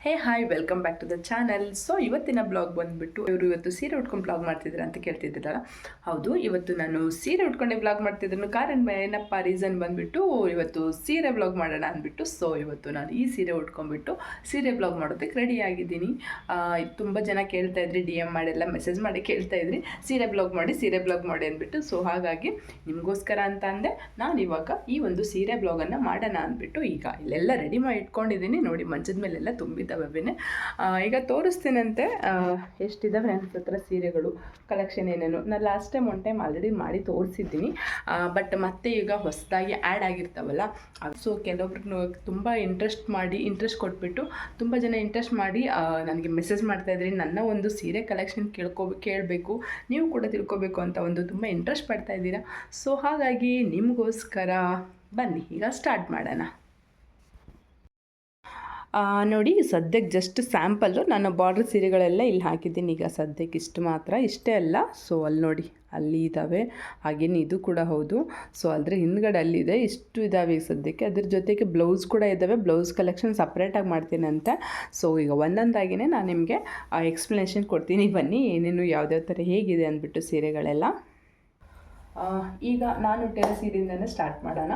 Hey hi welcome back to the channel. So ಇವತ್ತಿನ blog ಬಂದುಬಿಟ್ಟು ಇವರು ಇವತ್ತು ಸೀರೆ ಉಟ್ಕೊಂಡು ಬ್ಲಾಗ್ ಮಾಡ್ತಿದ್ದಾರೆ ಅಂತ ಕೇಳ್ತಿದ್ರಲ್ಲ. ಹೌದು, ಇವತ್ತು ನಾನು ಸೀರೆ ಉಟ್ಕೊಂಡೆ ಬ್ಲಾಗ್ ಮಾಡ್ತಿದ್ರು. ಕಾರಣ ಏನಪ್ಪ ರೀಸನ್ ಬಂದುಬಿಟ್ಟು ಇವತ್ತು ಸೀರೆ ಬ್ಲಾಗ್ ಮಾಡೋಣ ಅಂದ್ಬಿಟ್ಟು. ಸೊ ಇವತ್ತು ನಾನು ಈ ಸೀರೆ ಉಟ್ಕೊಂಡ್ಬಿಟ್ಟು ಸೀರೆ ಬ್ಲಾಗ್ ಮಾಡೋದಕ್ಕೆ ರೆಡಿ ಆಗಿದ್ದೀನಿ. ತುಂಬ ಜನ ಕೇಳ್ತಾ ಇದ್ರಿ, ಡಿ ಎಮ್ ಮಾಡೆಲ್ಲ ಮೆಸೇಜ್ ಮಾಡಿ ಕೇಳ್ತಾ ಇದ್ರಿ ಸೀರೆ ಬ್ಲಾಗ್ ಮಾಡಿ ಅಂದ್ಬಿಟ್ಟು. ಸೊ ಹಾಗಾಗಿ ನಿಮಗೋಸ್ಕರ ಅಂತ ಅಂದೆ ನಾನು ಇವಾಗ ಈ ಒಂದು ಸೀರೆ ಬ್ಲಾಗನ್ನು ಮಾಡೋಣ ಅಂದ್ಬಿಟ್ಟು ಈಗ ಇಲ್ಲೆಲ್ಲ ರೆಡಿ ಮಾಡಿ ಇಟ್ಕೊಂಡಿದ್ದೀನಿ. ನೋಡಿ, ಮಂಚದ ಮೇಲೆಲ್ಲ ತುಂಬಿದ್ದಾವೆ. ಈಗ ತೋರಿಸ್ತೀನಂತೆ ಎಷ್ಟಿದ್ದಾವೆ ನನ್ನ ಹತ್ರ ಸೀರೆಗಳು, ಕಲೆಕ್ಷನ್ ಏನೇನು. ನಾನು last time one time already ಮಾಡಿ ತೋರಿಸಿದ್ದೀನಿ, ಬಟ್ ಮತ್ತೆ ಈಗ ಹೊಸದಾಗಿ ಆ್ಯಡ್ ಆಗಿರ್ತಾವಲ್ಲ. ಸೊ ಕೆಲವೊಬ್ರಿಗೆ ತುಂಬ ಇಂಟ್ರೆಸ್ಟ್ ಕೊಟ್ಬಿಟ್ಟು ತುಂಬ ಜನ ಇಂಟ್ರೆಸ್ಟ್ ಮಾಡಿ ನನಗೆ ಮೆಸೇಜ್ ಮಾಡ್ತಾಯಿದ್ರಿ, ನನ್ನ ಒಂದು ಸೀರೆ ಕಲೆಕ್ಷನ್ ಕೇಳಬೇಕು, ನೀವು ಕೂಡ ತಿಳ್ಕೊಬೇಕು ಅಂತ ಒಂದು ತುಂಬ ಇಂಟ್ರೆಸ್ಟ್ ಪಡ್ತಾ ಇದ್ದೀರಾ. ಸೊ ಹಾಗಾಗಿ ನಿಮಗೋಸ್ಕರ ಬನ್ನಿ ಈಗ ಸ್ಟಾರ್ಟ್ ಮಾಡೋಣ. ನೋಡಿ, ಸದ್ಯಕ್ಕೆ ಜಸ್ಟ್ ಸ್ಯಾಂಪಲ್ಲು ನಾನು ಬಾರ್ಡ್ರ್ ಸೀರೆಗಳೆಲ್ಲ ಇಲ್ಲಿ ಹಾಕಿದ್ದೀನಿ. ಈಗ ಸದ್ಯಕ್ಕೆ ಇಷ್ಟು ಮಾತ್ರ, ಇಷ್ಟೇ ಅಲ್ಲ. ಸೊ ಅಲ್ಲಿ ನೋಡಿ, ಅಲ್ಲಿ ಇದ್ದಾವೆ. ಹಾಗೇನು ಇದು ಕೂಡ ಹೌದು. ಸೊ ಅಲ್ಲದ್ರೆ ಹಿಂದ್ಗಡೆ ಅಲ್ಲಿದೆ. ಇಷ್ಟು ಇದ್ದಾವೆ ಈಗ ಸದ್ಯಕ್ಕೆ. ಅದ್ರ ಜೊತೆಗೆ ಬ್ಲೌಸ್ ಕೂಡ ಇದ್ದಾವೆ. ಬ್ಲೌಸ್ ಕಲೆಕ್ಷನ್ ಸಪ್ರೇಟಾಗಿ ಮಾಡ್ತೀನಂತೆ. ಸೊ ಈಗ ಒಂದೊಂದಾಗಿಯೇ ನಾನು ನಿಮಗೆ ಎಕ್ಸ್ಪ್ಲನೇಷನ್ ಕೊಡ್ತೀನಿ. ಬನ್ನಿ ಏನೇನು ಯಾವ್ಯಾವ ಥರ ಹೇಗಿದೆ ಅಂದ್ಬಿಟ್ಟು ಸೀರೆಗಳೆಲ್ಲ. ಈಗ ನಾನು ಉಟ್ಟಿರೋ ಸೀರೆಯಿಂದನೇ ಸ್ಟಾರ್ಟ್ ಮಾಡೋಣ.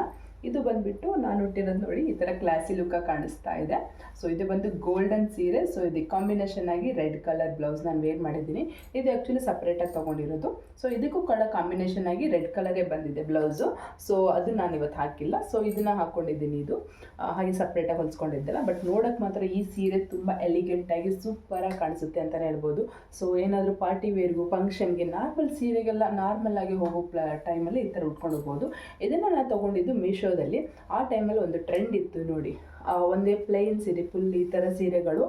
ಇದು ಬಂದುಬಿಟ್ಟು ನಾನು ಉಟ್ಟಿರೋದು ನೋಡಿ, ಈ ಥರ ಕ್ಲಾಸಿ ಲುಕ್ಕ ಕಾಣಿಸ್ತಾ ಇದೆ. ಸೊ ಇದು ಬಂದು ಗೋಲ್ಡನ್ ಸೀರೆ. ಸೊ ಇದು ಕಾಂಬಿನೇಷನ್ ಆಗಿ ರೆಡ್ ಕಲರ್ ಬ್ಲೌಸ್ ನಾನು ವೇರ್ ಮಾಡಿದ್ದೀನಿ. ಇದು ಆ್ಯಕ್ಚುಲಿ ಸಪ್ರೇಟಾಗಿ ತೊಗೊಂಡಿರೋದು. ಸೊ ಇದಕ್ಕೂ ಕೂಡ ಕಾಂಬಿನೇಷನ್ ಆಗಿ ರೆಡ್ ಕಲರೇ ಬಂದಿದೆ ಬ್ಲೌಸು. ಸೊ ಅದು ನಾನು ಇವತ್ತು ಹಾಕಿಲ್ಲ. ಸೊ ಇದನ್ನು ಹಾಕ್ಕೊಂಡಿದ್ದೀನಿ. ಇದು ಹಾಗೆ ಸಪ್ರೇಟಾಗಿ ಹೊಲಿಸ್ಕೊಂಡಿದ್ದೆಲ್ಲ. ಬಟ್ ನೋಡೋಕ್ಕೆ ಮಾತ್ರ ಈ ಸೀರೆ ತುಂಬ ಎಲಿಗೆಂಟಾಗಿ ಸೂಪರಾಗಿ ಕಾಣಿಸುತ್ತೆ ಅಂತಲೇ ಹೇಳ್ಬೋದು. ಸೊ ಏನಾದರೂ ಪಾರ್ಟಿ ವೇರ್ಗೂ ಫಂಕ್ಷನ್ಗೆ ನಾರ್ಮಲ್ ಸೀರೆಗೆಲ್ಲ ನಾರ್ಮಲಾಗಿ ಹೋಗೋ ಟೈಮಲ್ಲಿ ಈ ಥರ ಉಟ್ಕೊಂಡು ಹೋಗ್ಬೋದು. ಇದನ್ನು ನಾನು ತೊಗೊಂಡಿದ್ದು ಮೀಶೋದಲ್ಲಿ. ಆ ಟೈಮಲ್ಲಿ ಒಂದು ಟ್ರೆಂಡ್ ಇತ್ತು ನೋಡಿ, ಒಂದೇ ಪ್ಲೈನ್ ಸೀರೆ ಫುಲ್ ಈ ಥರ ಸೀರೆಗಳು,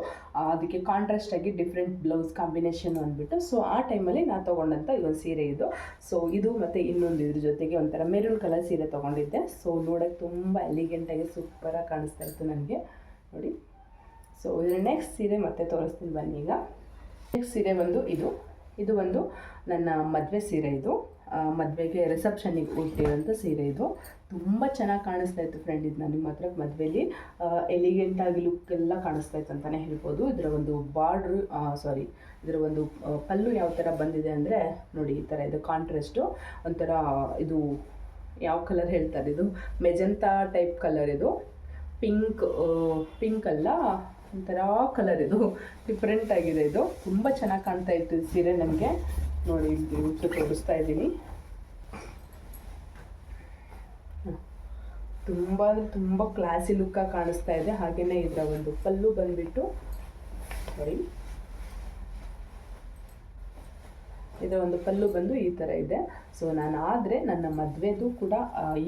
ಅದಕ್ಕೆ ಕಾಂಟ್ರಾಸ್ಟಾಗಿ ಡಿಫ್ರೆಂಟ್ ಬ್ಲೌಸ್ ಕಾಂಬಿನೇಷನ್ ಅಂದ್ಬಿಟ್ಟು. ಸೊ ಆ ಟೈಮಲ್ಲಿ ನಾನು ತೊಗೊಂಡಂಥ ಇದೊಂದು ಸೀರೆ ಇದು. ಸೊ ಇದು ಮತ್ತು ಇನ್ನೊಂದು ಇದ್ರ ಜೊತೆಗೆ ಒಂಥರ ಮೆರೂನ್ ಕಲರ್ ಸೀರೆ ತೊಗೊಂಡಿದ್ದೆ. ಸೊ ನೋಡೋಕ್ಕೆ ತುಂಬ ಎಲಿಗೆಂಟಾಗಿ ಸೂಪರಾಗಿ ಕಾಣಿಸ್ತಾ ಇತ್ತು ನನಗೆ ನೋಡಿ. ಸೊ ಇದ್ರ ನೆಕ್ಸ್ಟ್ ಸೀರೆ ಮತ್ತೆ ತೋರಿಸ್ತೀನಿ ಬನ್ನಿ. ಈಗ ನೆಕ್ಸ್ಟ್ ಸೀರೆ ಬಂದು ಇದು ಒಂದು ನನ್ನ ಮದುವೆ ಸೀರೆ. ಇದು ಮದುವೆಗೆ ರಿಸೆಪ್ಷನಿಗೆ ಉಟ್ಟಿರೋಂಥ ಸೀರೆ. ಇದು ತುಂಬ ಚೆನ್ನಾಗಿ ಕಾಣಿಸ್ತಾ ಇತ್ತು ಫ್ರೆಂಡ್. ಇದು ನನಗೆ ಮಾತ್ರ ಮದುವೆಯಲ್ಲಿ ಎಲಿಗೆಂಟಾಗಿ ಲುಕ್ ಎಲ್ಲ ಕಾಣಿಸ್ತಾ ಇತ್ತು ಅಂತಲೇ ಹೇಳ್ಬೋದು. ಇದರ ಒಂದು ಬಾರ್ಡ್ರು ಇದರ ಒಂದು ಪಲ್ಲು ಯಾವ ಥರ ಬಂದಿದೆ ಅಂದರೆ ನೋಡಿ, ಈ ಥರ ಇದು ಕಾಂಟ್ರಾಸ್ಟು ಒಂಥರ. ಇದು ಯಾವ ಕಲರ್ ಹೇಳ್ತಾರೆ, ಇದು ಮೆಜೆಂಟಾ ಟೈಪ್ ಕಲರ್. ಇದು ಪಿಂಕ್ ಅಲ್ಲ, ಒಂಥರ ಕಲರ್. ಇದು ಡಿಫ್ರೆಂಟ್ ಆಗಿದೆ. ಇದು ತುಂಬ ಚೆನ್ನಾಗಿ ಕಾಣ್ತಾ ಇತ್ತು ಈ ಸೀರೆ ನನಗೆ. ನೋಡಿ, ಇಲ್ಲಿ ತೋರಿಸ್ತಾ ಇದ್ದೀನಿ. ತುಂಬ ಅಂದರೆ ತುಂಬ ಕ್ಲಾಸಿ ಲುಕ್ಕಾಗಿ ಕಾಣಿಸ್ತಾ ಇದೆ. ಹಾಗೆಯೇ ಇದರ ಒಂದು ಪಲ್ಲು ಬಂದುಬಿಟ್ಟು ನೋಡಿ, ಇದರ ಒಂದು ಪಲ್ಲು ಬಂದು ಈ ಥರ ಇದೆ. ಸೊ ನಾನು ಆದರೆ ನನ್ನ ಮದುವೆದು ಕೂಡ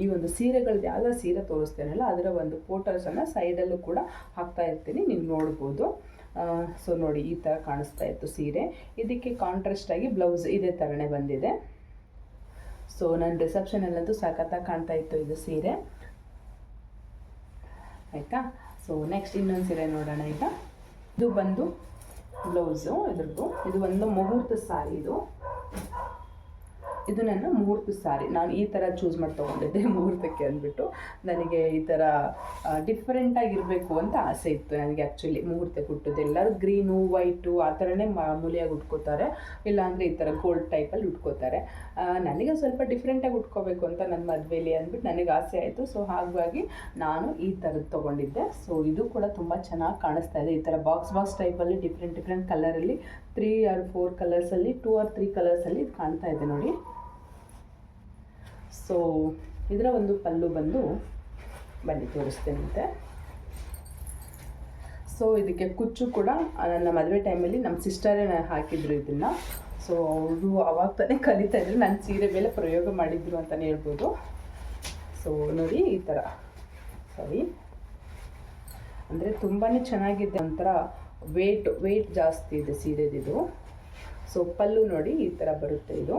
ಈ ಒಂದು ಸೀರೆಗಳದ್ದು ಯಾವ ಸೀರೆ ತೋರಿಸ್ತೇನಲ್ಲ ಅದರ ಒಂದು ಫೋಟೋಸನ್ನು ಸೈಡಲ್ಲೂ ಕೂಡ ಹಾಕ್ತಾ ಇರ್ತೀನಿ, ನೀವು ನೋಡ್ಬೋದು. ಸೊ ನೋಡಿ, ಈ ಥರ ಕಾಣಿಸ್ತಾ ಇತ್ತು ಸೀರೆ. ಇದಕ್ಕೆ ಕಾಂಟ್ರಾಸ್ಟಾಗಿ ಬ್ಲೌಸ್ ಇದೇ ಥರನೇ ಬಂದಿದೆ. ಸೊ ನನ್ನ ರಿಸೆಪ್ಷನಲ್ಲಂತೂ ಸಖತ್ತಾಗಿ ಕಾಣ್ತಾ ಇತ್ತು ಇದು ಸೀರೆ, ಆಯಿತಾ. ಸೊ ನೆಕ್ಸ್ಟ್ ಇನ್ನೊಂದು ಸೀರೆ ನೋಡೋಣ. ಈಗ ಇದು ಬಂದು ಬ್ಲೌಸು ಇದ್ರದ್ದು. ಇದು ಒಂದು ಮುಹೂರ್ತ ಸಾರಿ. ಇದು ನನ್ನ ಮುಹೂರ್ತ ಸಾರಿ. ನಾನು ಈ ಥರ ಚೂಸ್ ಮಾಡಿ ತೊಗೊಂಡಿದ್ದೆ ಮುಹೂರ್ತಕ್ಕೆ ಅಂದ್ಬಿಟ್ಟು. ನನಗೆ ಈ ಥರ ಡಿಫ್ರೆಂಟಾಗಿರಬೇಕು ಅಂತ ಆಸೆ ಇತ್ತು ನನಗೆ. ಆ್ಯಕ್ಚುಲಿ ಮುಹೂರ್ತಕ್ಕೆ ಉಟ್ಟೋದು ಎಲ್ಲರೂ ಗ್ರೀನು ವೈಟು ಆ ಥರನೇ ಮಾಮೂಲಿಯಾಗಿ ಉಟ್ಕೋತಾರೆ, ಇಲ್ಲಾಂದರೆ ಈ ಥರ ಗೋಲ್ಡ್ ಟೈಪಲ್ಲಿ ಉಟ್ಕೋತಾರೆ. ನನಗೆ ಸ್ವಲ್ಪ ಡಿಫ್ರೆಂಟಾಗಿ ಉಟ್ಕೋಬೇಕು ಅಂತ ನನ್ನ ಮದುವೆಯಲ್ಲಿ ಅಂದ್ಬಿಟ್ಟು ನನಗೆ ಆಸೆ ಆಯಿತು. ಸೊ ಹಾಗಾಗಿ ನಾನು ಈ ಥರದ್ದು ತೊಗೊಂಡಿದ್ದೆ. ಸೊ ಇದು ಕೂಡ ತುಂಬ ಚೆನ್ನಾಗಿ ಕಾಣಿಸ್ತಾ ಇದೆ. ಈ ಥರ ಬಾಕ್ಸ್ ಟೈಪಲ್ಲಿ ಡಿಫ್ರೆಂಟ್ ಕಲರಲ್ಲಿ 3 or 4 ಕಲರ್ಸಲ್ಲಿ 2 or 3 ಕಲರ್ಸಲ್ಲಿ ಇದು ಕಾಣ್ತಾ ಇದೆ ನೋಡಿ. ಸೊ ಇದರ ಒಂದು ಪಲ್ಲು ಬಂದು ಬನ್ನಿ ತೋರಿಸ್ತೇನಂತೆ. ಸೊ ಇದಕ್ಕೆ ಕುಚ್ಚು ಕೂಡ ನನ್ನ ಮದುವೆ ಟೈಮಲ್ಲಿ ನಮ್ಮ ಸಿಸ್ಟರೇ ಹಾಕಿದ್ರು ಇದನ್ನು. ಸೊ ಅವರು ಅವಾಗ ತಾನೇ ಕಲಿತಾ ಇದ್ರು, ನನ್ನ ಸೀರೆ ಮೇಲೆ ಪ್ರಯೋಗ ಮಾಡಿದ್ರು ಅಂತಲೇ ಹೇಳ್ಬೋದು. ಸೊ ನೋಡಿ, ಈ ಥರ ಅಂದರೆ ತುಂಬಾ ಚೆನ್ನಾಗಿದೆ. ಒಂಥರ ವೆಯ್ಟ್ ಜಾಸ್ತಿ ಇದೆ ಸೀರೆದಿದು. ಸೊ ಪಲ್ಲು ನೋಡಿ ಈ ಥರ ಬರುತ್ತೆ ಇದು.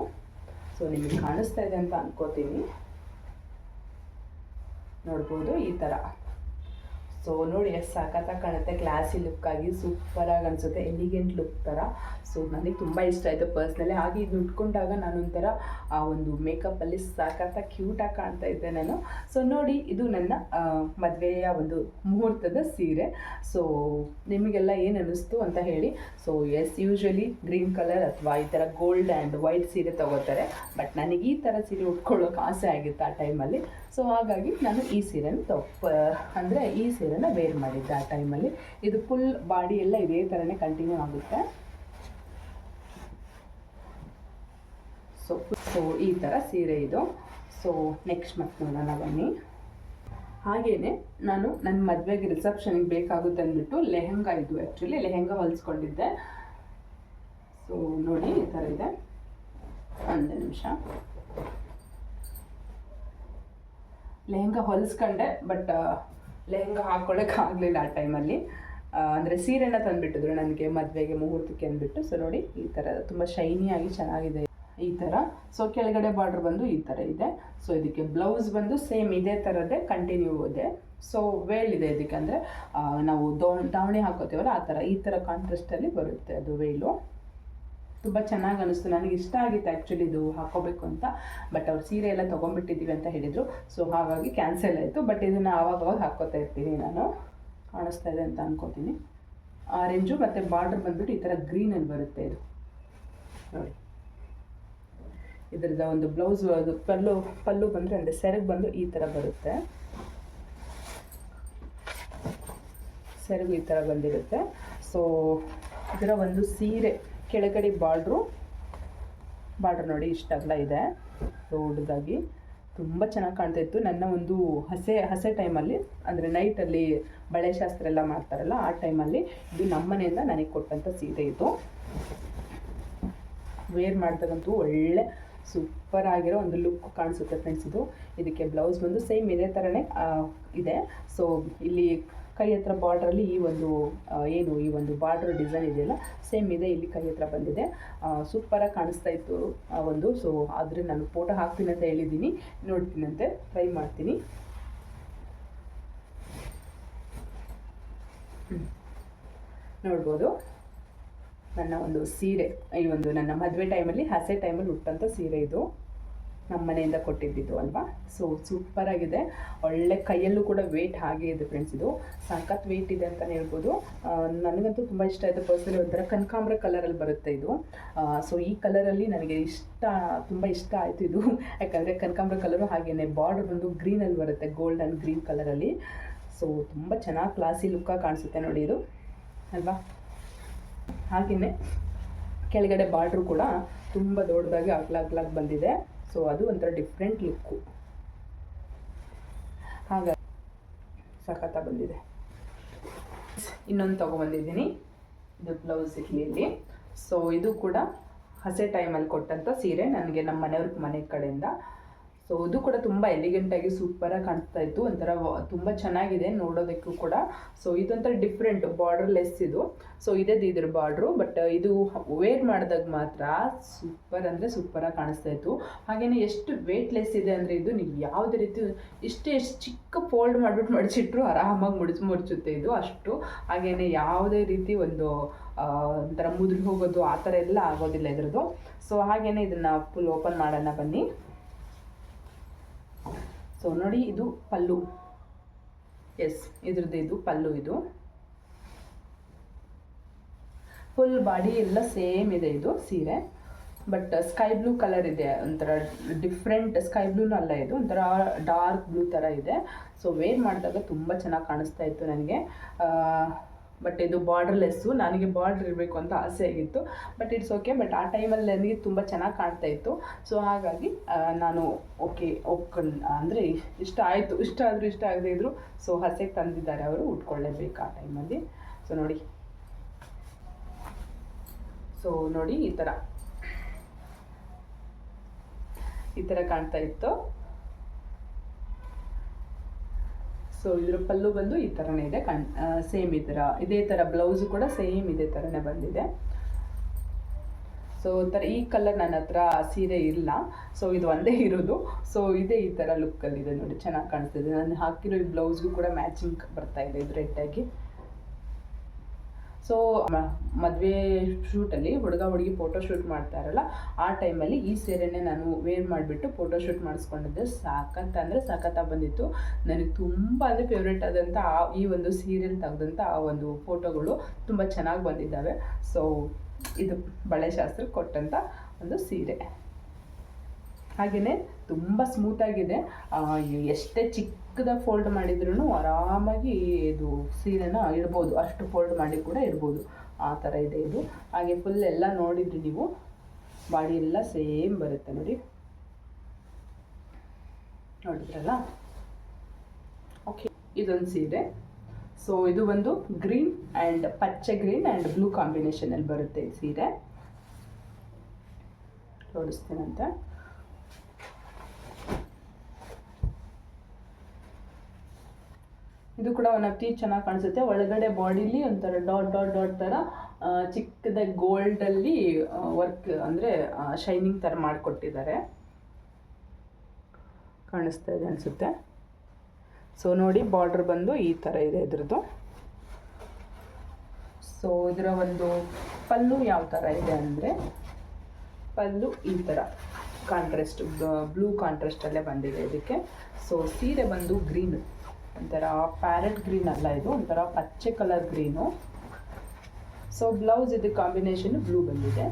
ಸೊ ನಿಮಗೆ ಕಾಣಿಸ್ತಾ ಇದೆ ಅಂತ ಅನ್ಕೋತೀನಿ, ನೋಡ್ಬೋದು ಈ ಥರ. ಸೊ ನೋಡಿ ಎಷ್ಟು ಸಖತ್ತಾಗಿ ಕಾಣುತ್ತೆ, ಕ್ಲಾಸಿ ಲುಕ್ಕಾಗಿ ಸೂಪರಾಗಿ ಅನಿಸುತ್ತೆ, ಎಲಿಗೆಂಟ್ ಲುಕ್ ಥರ. ಸೊ ನನಗೆ ತುಂಬ ಇಷ್ಟ ಆಯಿತು ಪರ್ಸ್ನಲಿ. ಹಾಗೆ ಇದು ಉಟ್ಕೊಂಡಾಗ ನಾನೊಂಥರ ಆ ಒಂದು ಮೇಕಪ್ಪಲ್ಲಿ ಸಖತ್ತಾಗಿ ಕ್ಯೂಟಾಗಿ ಕಾಣ್ತಾ ಇದ್ದೆ ನಾನು. ಸೊ ನೋಡಿ, ಇದು ನನ್ನ ಮದುವೆಯ ಒಂದು ಮುಹೂರ್ತದ ಸೀರೆ. ಸೊ ನಿಮಗೆಲ್ಲ ಏನು ಅನ್ನಿಸ್ತು ಅಂತ ಹೇಳಿ. ಸೊ ಯೂಶ್ವಲಿ ಗ್ರೀನ್ ಕಲರ್ ಅಥವಾ ಈ ಥರ ಗೋಲ್ಡ್ ಆ್ಯಂಡ್ ವೈಟ್ ಸೀರೆ ತೊಗೋತಾರೆ, ಬಟ್ ನನಗೆ ಈ ಥರ ಸೀರೆ ಉಟ್ಕೊಳ್ಳೋಕೆ ಆಸೆ ಆಗಿತ್ತು ಆ ಟೈಮಲ್ಲಿ. ಸೊ ಹಾಗಾಗಿ ನಾನು ಈ ಸೀರೆನ ಅಂದರೆ ಈ ಸೀರೆನ ವೇರ್ ಮಾಡಿದ್ದೆ ಆ ಟೈಮಲ್ಲಿ. ಇದು ಫುಲ್ ಬಾಡಿ ಎಲ್ಲ ಇದೇ ಥರನೇ ಕಂಟಿನ್ಯೂ ಆಗುತ್ತೆ. ಸೊ ಈ ಥರ ಸೀರೆ ಇದು. ಸೊ ನೆಕ್ಸ್ಟ್ ಮತ್ತೆ ನೋಡೋಣ ಬನ್ನಿ. ಹಾಗೆಯೇ ನಾನು ನನ್ನ ಮದುವೆಗೆ ರಿಸೆಪ್ಷನ್ಗೆ ಬೇಕಾಗುತ್ತೆ ಅಂದ್ಬಿಟ್ಟು ಲೆಹಂಗಾ, ಇದು ಆ್ಯಕ್ಚುಲಿ ಲೆಹಂಗಾ ಹೊಲಿಸ್ಕೊಂಡಿದ್ದೆ. ಸೊ ನೋಡಿ ಈ ಥರ ಇದೆ. ಒಂದು ನಿಮಿಷ, ಲೆಹಂಗಾ ಹೊಲಿಸ್ಕೊಂಡೆ, ಬಟ್ ಲೆಹಂಗಾ ಹಾಕ್ಕೊಳ್ಳೋಕ್ಕಾಗಲಿಲ್ಲ ಆ ಟೈಮಲ್ಲಿ. ಅಂದರೆ ಸೀರೆನ ತಂದುಬಿಟ್ಟಿದ್ರು ನನಗೆ ಮದುವೆಗೆ ಮುಹೂರ್ತಕ್ಕೆ ಅಂದ್ಬಿಟ್ಟು. ಸೊ ನೋಡಿ ಈ ಥರ ತುಂಬ ಶೈನಿಯಾಗಿ ಚೆನ್ನಾಗಿದೆ ಈ ಥರ. ಸೊ ಕೆಳಗಡೆ ಬಾರ್ಡ್ರ್ ಬಂದು ಈ ಥರ ಇದೆ. ಸೊ ಇದಕ್ಕೆ ಬ್ಲೌಸ್ ಬಂದು ಸೇಮ್ ಇದೇ ಥರದ್ದೇ ಕಂಟಿನ್ಯೂ ಇದೆ. ಸೊ ವೇಲ್ ಇದೆ ಇದಕ್ಕೆ, ಅಂದರೆ ನಾವು ದಾವಣಿ ಹಾಕೋತೀವಲ್ಲ ಆ ಥರ, ಈ ಥರ ಕಾಂಟ್ರಾಸ್ಟಲ್ಲಿ ಬರುತ್ತೆ ಅದು ವೇಲು. ತುಂಬ ಚೆನ್ನಾಗಿ ಅನ್ನಿಸ್ತು, ನನಗೆ ಇಷ್ಟ ಆಗಿತ್ತು ಆ್ಯಕ್ಚುಲಿ ಇದು ಹಾಕೋಬೇಕು ಅಂತ. ಬಟ್ ಅವ್ರು ಸೀರೆ ಎಲ್ಲ ತೊಗೊಂಡ್ಬಿಟ್ಟಿದ್ದೀವಿ ಅಂತ ಹೇಳಿದರು. ಸೊ ಹಾಗಾಗಿ ಕ್ಯಾನ್ಸಲ್ ಆಯಿತು. ಬಟ್ ಇದನ್ನು ಆವಾಗವಾಗ ಹಾಕ್ಕೋತಾ ಇರ್ತೀನಿ ನಾನು, ಕಾಣಿಸ್ತಾ ಇದೆ ಅಂತ ಅಂದ್ಕೋತೀನಿ. ಆರೆಂಜು ಮತ್ತು ಬಾರ್ಡ್ರ್ ಬಂದುಬಿಟ್ಟು ಈ ಥರ ಗ್ರೀನಲ್ಲಿ ಬರುತ್ತೆ ಇದು ನೋಡಿ. ಇದರದ ಒಂದು ಬ್ಲೌಸ್, ಅದು ಪಲ್ಲು ಬಂದರೆ ಅಂದರೆ ಸೆರಗು ಬಂದು ಈ ಥರ ಬರುತ್ತೆ. ಸೆರಗು ಈ ಥರ ಬಂದಿರುತ್ತೆ. ಸೊ ಇದರ ಒಂದು ಸೀರೆ ಕೆಳಗಡೆ ಬಾರ್ಡ್ರು ನೋಡಿ ಇಷ್ಟಾಗಲ್ಲ ಇದೆ, ದೊಡ್ಡದಾಗಿ ತುಂಬ ಚೆನ್ನಾಗಿ ಕಾಣ್ತಾ ಇತ್ತು. ನನ್ನ ಒಂದು ಹಸೆ ಟೈಮಲ್ಲಿ, ಅಂದರೆ ನೈಟಲ್ಲಿ ಬಳೆ ಶಾಸ್ತ್ರ ಎಲ್ಲ ಮಾಡ್ತಾರಲ್ಲ ಆ ಟೈಮಲ್ಲಿ ಇದು ನಮ್ಮ ಮನೆಯಿಂದ ನನಗೆ ಕೊಟ್ಟಂಥ ಸೀರೆ ಇದು. ವೇರ್ ಮಾಡಿದಾಗಂತೂ ಒಳ್ಳೆ ಸೂಪರ್ ಆಗಿರೋ ಒಂದು ಲುಕ್ ಕಾಣಿಸುತ್ತೆ ಫ್ರೆಂಡ್ಸ್ ಇದು. ಇದಕ್ಕೆ ಬ್ಲೌಸ್ ಬಂದು ಸೇಮ್ ಇದೇ ಥರನೇ ಇದೆ. ಸೊ ಇಲ್ಲಿ ಕೈ ಹತ್ರ ಬಾರ್ಡ್ರಲ್ಲಿ ಈ ಒಂದು ಬಾರ್ಡ್ರ್ ಡಿಸೈನ್ ಇದೆಯಲ್ಲ ಸೇಮ್ ಇದೆ, ಇಲ್ಲಿ ಕೈ ಹತ್ರ ಬಂದಿದೆ. ಸೂಪರಾಗಿ ಕಾಣಿಸ್ತಾ ಇತ್ತು ಒಂದು. ಸೊ ಆದರೆ ನಾನು ಫೋಟೋ ಹಾಕ್ತೀನಿ ಅಂತ ಹೇಳಿದ್ದೀನಿ, ನೋಡ್ತೀನಂತೆ, ಟ್ರೈ ಮಾಡ್ತೀನಿ. ನೋಡ್ಬೋದು ನನ್ನ ಒಂದು ಸೀರೆ, ಈ ಒಂದು ನನ್ನ ಮದುವೆ ಟೈಮಲ್ಲಿ ಹಸೆ ಟೈಮಲ್ಲಿ ಉಟ್ಟಂಥ ಸೀರೆ ಇದು, ನಮ್ಮ ಮನೆಯಿಂದ ಕೊಟ್ಟಿದ್ದಿದ್ದು ಅಲ್ವಾ. ಸೊ ಸೂಪರಾಗಿದೆ, ಒಳ್ಳೆ ಕೈಯಲ್ಲೂ ಕೂಡ ವೇಟ್ ಹಾಗೆ ಇದೆ ಫ್ರೆಂಡ್ಸ್. ಇದು ಸಖತ್ ವೇಟ್ ಇದೆ ಅಂತಲೇ ಹೇಳ್ಬೋದು. ನನಗಂತೂ ತುಂಬ ಇಷ್ಟ ಆಯಿತು ಪರ್ಸನಲಿ. ಒಂಥರ ಕನಕಾಂಬ್ರ ಕಲರಲ್ಲಿ ಬರುತ್ತೆ ಇದು. ಸೊ ಈ ಕಲರಲ್ಲಿ ನನಗೆ ತುಂಬ ಇಷ್ಟ ಆಯಿತು ಇದು, ಯಾಕಂದರೆ ಕನಕಾಂಬ್ರ ಕಲರು, ಹಾಗೆಯೇ ಬಾರ್ಡರ್ ಬಂದು ಗ್ರೀನಲ್ಲಿ ಬರುತ್ತೆ, ಗೋಲ್ಡ್ ಆ್ಯಂಡ್ ಗ್ರೀನ್ ಕಲರಲ್ಲಿ. ಸೊ ತುಂಬ ಚೆನ್ನಾಗಿ ಕ್ಲಾಸಿ ಲುಕ್ಕಾಗಿ ಕಾಣಿಸುತ್ತೆ ನೋಡಿ ಇದು ಅಲ್ವಾ. ಹಾಗೆಯೇ ಕೆಳಗಡೆ ಬಾರ್ಡ್ರು ಕೂಡ ತುಂಬ ದೊಡ್ಡದಾಗಿ ಅಗ್ಲಾಗಿ ಬಂದಿದೆ. ಸೊ ಅದು ಒಂಥರ ಡಿಫ್ರೆಂಟ್ ಲುಕ್ಕು, ಹಾಗಾಗಿ ಸಖತ್ತ ಬಂದಿದೆ. ಇನ್ನೊಂದು ತೊಗೊಬಂದಿದ್ದೀನಿ, ಇದು ಬ್ಲೌಸ್ ಇಲ್ಲಿ. ಸೊ ಇದು ಕೂಡ ಹಸೆ ಟೈಮಲ್ಲಿ ಕೊಟ್ಟಂಥ ಸೀರೆ ನನಗೆ ನಮ್ಮ ಮನೆ ಕಡೆಯಿಂದ. ಸೊ ಇದು ಕೂಡ ತುಂಬ ಎಲಿಗೆಂಟಾಗಿ ಸೂಪರಾಗಿ ಕಾಣಿಸ್ತಾ ಇತ್ತು, ಒಂಥರ ತುಂಬ ಚೆನ್ನಾಗಿದೆ ನೋಡೋದಕ್ಕೂ ಕೂಡ. ಸೊ ಇದೊಂಥರ ಡಿಫ್ರೆಂಟ್ ಬಾರ್ಡರ್ ಲೆಸ್ ಇದು. ಸೊ ಇದ್ರ ಬಾರ್ಡ್ರು, ಬಟ್ ಇದು ವೇರ್ ಮಾಡಿದಾಗ ಮಾತ್ರ ಸೂಪರ್ ಅಂದರೆ ಸೂಪರಾಗಿ ಕಾಣಿಸ್ತಾ ಇತ್ತು. ಹಾಗೆಯೇ ಎಷ್ಟು ವೇಟ್ಲೆಸ್ ಇದೆ ಅಂದರೆ ಇದು ನೀವು ಯಾವುದೇ ರೀತಿ ಎಷ್ಟು ಚಿಕ್ಕ ಫೋಲ್ಡ್ ಮಾಡಿಬಿಟ್ಟು ಮಡಿಸಿಟ್ರು ಆರಾಮಾಗಿ ಮುಡ್ಚುತ್ತೆ ಇದು ಅಷ್ಟು. ಹಾಗೆಯೇ ಯಾವುದೇ ರೀತಿ ಒಂಥರ ಮುದುರಿ ಹೋಗೋದು ಆ ಥರ ಎಲ್ಲ ಆಗೋದಿಲ್ಲ ಇದ್ರದ್ದು. ಸೊ ಹಾಗೆಯೇ ಇದನ್ನು ಫುಲ್ ಓಪನ್ ಮಾಡೋಣ ಬನ್ನಿ. ಸೊ ನೋಡಿ ಇದು ಪಲ್ಲು, ಇದ್ರದ್ದು ಇದು ಪಲ್ಲು. ಇದು ಫುಲ್ ಬಾಡಿ ಎಲ್ಲ ಸೇಮ್ ಇದೆ ಇದು ಸೀರೆ, ಬಟ್ ಸ್ಕೈ ಬ್ಲೂ ಕಲರ್ ಇದೆ, ಒಂಥರ ಡಿಫ್ರೆಂಟ್. ಸ್ಕೈ ಬ್ಲೂನೂ ಅಲ್ಲ ಇದು, ಒಂಥರ ಡಾರ್ಕ್ ಬ್ಲೂ ಥರ ಇದೆ. ಸೊ ವೇರ್ ಮಾಡಿದಾಗ ತುಂಬ ಚೆನ್ನಾಗಿ ಕಾಣಿಸ್ತಾ ಇತ್ತು ನನಗೆ. ಬಟ್ ಇದು ಬಾರ್ಡರ್ಲೆಸ್ಸು, ನನಗೆ ಬಾರ್ಡ್ರ್ ಇರಬೇಕು ಅಂತ ಆಸೆ ಆಗಿತ್ತು, ಬಟ್ ಇಟ್ಸ್ ಓಕೆ. ಬಟ್ ಆ ಟೈಮಲ್ಲಿ ನನಗೆ ತುಂಬ ಚೆನ್ನಾಗಿ ಕಾಣ್ತಾ ಇತ್ತು. ಸೊ ಹಾಗಾಗಿ ನಾನು ಅಂದರೆ ಇಷ್ಟ ಆಯಿತು. ಇಷ್ಟ ಆದರೂ ಇಷ್ಟ ಆಗದೇ ಇದ್ದರು ಸೊ ಹಸೆಗೆ ತಂದಿದ್ದಾರೆ ಅವರು, ಉಟ್ಕೊಳ್ಳೇಬೇಕು ಆ ಟೈಮಲ್ಲಿ. ಸೊ ನೋಡಿ ಈ ಥರ ಕಾಣ್ತಾ ಇತ್ತು. ಸೊ ಇದರ ಪಲ್ಲು ಬಂದು ಈ ಥರನೇ ಇದೆ, ಸೇಮ್ ಇದೇ ಥರ ಬ್ಲೌಸು ಕೂಡ ಸೇಮ್ ಇದೇ ಥರನೇ ಬಂದಿದೆ. ಸೊ ಒಂಥರ ಈ ಕಲರ್ ನನ್ನ ಹತ್ರ ಸೀರೆ ಇಲ್ಲ, ಸೊ ಇದು ಒಂದೇ ಇರೋದು. ಸೊ ಇದೇ ಈ ಥರ ಲುಕ್ಕಲ್ಲಿದೆ ನೋಡಿ, ಚೆನ್ನಾಗಿ ಕಾಣಿಸ್ತಿದೆ. ನಾನು ಹಾಕಿರೋ ಈ ಬ್ಲೌಸ್ಗೂ ಕೂಡ ಮ್ಯಾಚಿಂಗ್ ಬರ್ತಾ ಇದೆ ಇದು ರೆಡ್ಡಾಗಿ. ಸೊ ಮದುವೆ ಶೂಟಲ್ಲಿ ಹುಡುಗ ಹುಡುಗಿ ಫೋಟೋ ಶೂಟ್ ಮಾಡ್ತಾರಲ್ಲ, ಆ ಟೈಮಲ್ಲಿ ಈ ಸೀರೆನೇ ನಾನು ವೇರ್ ಮಾಡಿಬಿಟ್ಟು ಫೋಟೋ ಶೂಟ್ ಮಾಡಿಸ್ಕೊಂಡಿದ್ದೆ. ಸಖತ್ತಾಗಿ ಬಂದಿತ್ತು. ನನಗೆ ತುಂಬ ಅಂದರೆ ಫೇವ್ರೇಟ್ ಆದಂಥ ಈ ಒಂದು ಸೀರೆಯಲ್ಲಿ ತೆಗೆದಂಥ ಆ ಒಂದು ಫೋಟೋಗಳು ತುಂಬ ಚೆನ್ನಾಗಿ ಬಂದಿದ್ದಾವೆ. ಸೊ ಇದು ಬಳೆ ಶಾಸ್ತ್ರ ಕೊಟ್ಟಂಥ ಒಂದು ಸೀರೆ. ಹಾಗೆಯೇ ತುಂಬ ಸ್ಮೂತಾಗಿದೆ. ಎಷ್ಟೇ ಚಿಕ್ಕದಾಗಿ ಫೋಲ್ಡ್ ಮಾಡಿದ್ರೂ ಆರಾಮಾಗಿ ಇದು ಸೀರೆನ ಇಡ್ಬೋದು, ಅಷ್ಟು ಫೋಲ್ಡ್ ಮಾಡಿ ಕೂಡ ಇಡ್ಬೋದು, ಆ ಥರ ಇದೆ ಇದು. ಹಾಗೆ ಫುಲ್ ಎಲ್ಲ ನೋಡಿದ್ರಿ ನೀವು, ಬಾಡಿ ಎಲ್ಲ ಸೇಮ್ ಬರುತ್ತೆ ನೋಡಿ, ನೋಡಿದ್ರಲ್ಲ. ಓಕೆ, ಇದೊಂದು ಸೀರೆ. ಸೊ ಇದು ಒಂದು ಗ್ರೀನ್ ಆ್ಯಂಡ್ ಪಚ್ಚೆ ಗ್ರೀನ್ ಆ್ಯಂಡ್ ಬ್ಲೂ ಕಾಂಬಿನೇಷನಲ್ಲಿ ಬರುತ್ತೆ ಈ ಸೀರೆ. ತೋರಿಸ್ತೇನಂತೆ. ಇದು ಕೂಡ ಒನ್ ಆಫ್ ದಿ ಚೆನ್ನಾಗಿ ಕಾಣಿಸುತ್ತೆ. ಒಳಗಡೆ ಬಾಡಿಲಿ ಒಂಥರ ಡಾಟ್ ಡಾಟ್ ಡಾಟ್ ಥರ ಚಿಕ್ಕದಾಗಿ ಗೋಲ್ಡಲ್ಲಿ ವರ್ಕ್ ಅಂದರೆ ಶೈನಿಂಗ್ ಥರ ಮಾಡಿಕೊಟ್ಟಿದ್ದಾರೆ, ಕಾಣಿಸ್ತಾ ಇದೆ ಅನಿಸುತ್ತೆ. ಸೊ ನೋಡಿ, ಬಾರ್ಡ್ರ್ ಬಂದು ಈ ಥರ ಇದೆ ಇದ್ರದ್ದು. ಸೊ ಇದರ ಒಂದು ಪಲ್ಲು ಯಾವ ಥರ ಇದೆ ಅಂದರೆ, ಪಲ್ಲು ಈ ಥರ ಕಾಂಟ್ರಾಸ್ಟ್ ಬ್ಲೂ ಕಾಂಟ್ರಾಸ್ಟಲ್ಲೇ ಬಂದಿದೆ ಇದಕ್ಕೆ. ಸೊ ಸೀರೆ ಬಂದು ಗ್ರೀನು, ಒಂಥರ ಪ್ಯಾರೆಟ್ ಗ್ರೀನ್ ಅಲ್ಲ, ಇದು ಒಂಥರ ಪಚ್ಚೆ ಕಲರ್ ಗ್ರೀನು. ಸೊ ಬ್ಲೌಸ್ ಇದು ಕಾಂಬಿನೇಷನ್ ಬ್ಲೂ ಬಂದಿದೆ.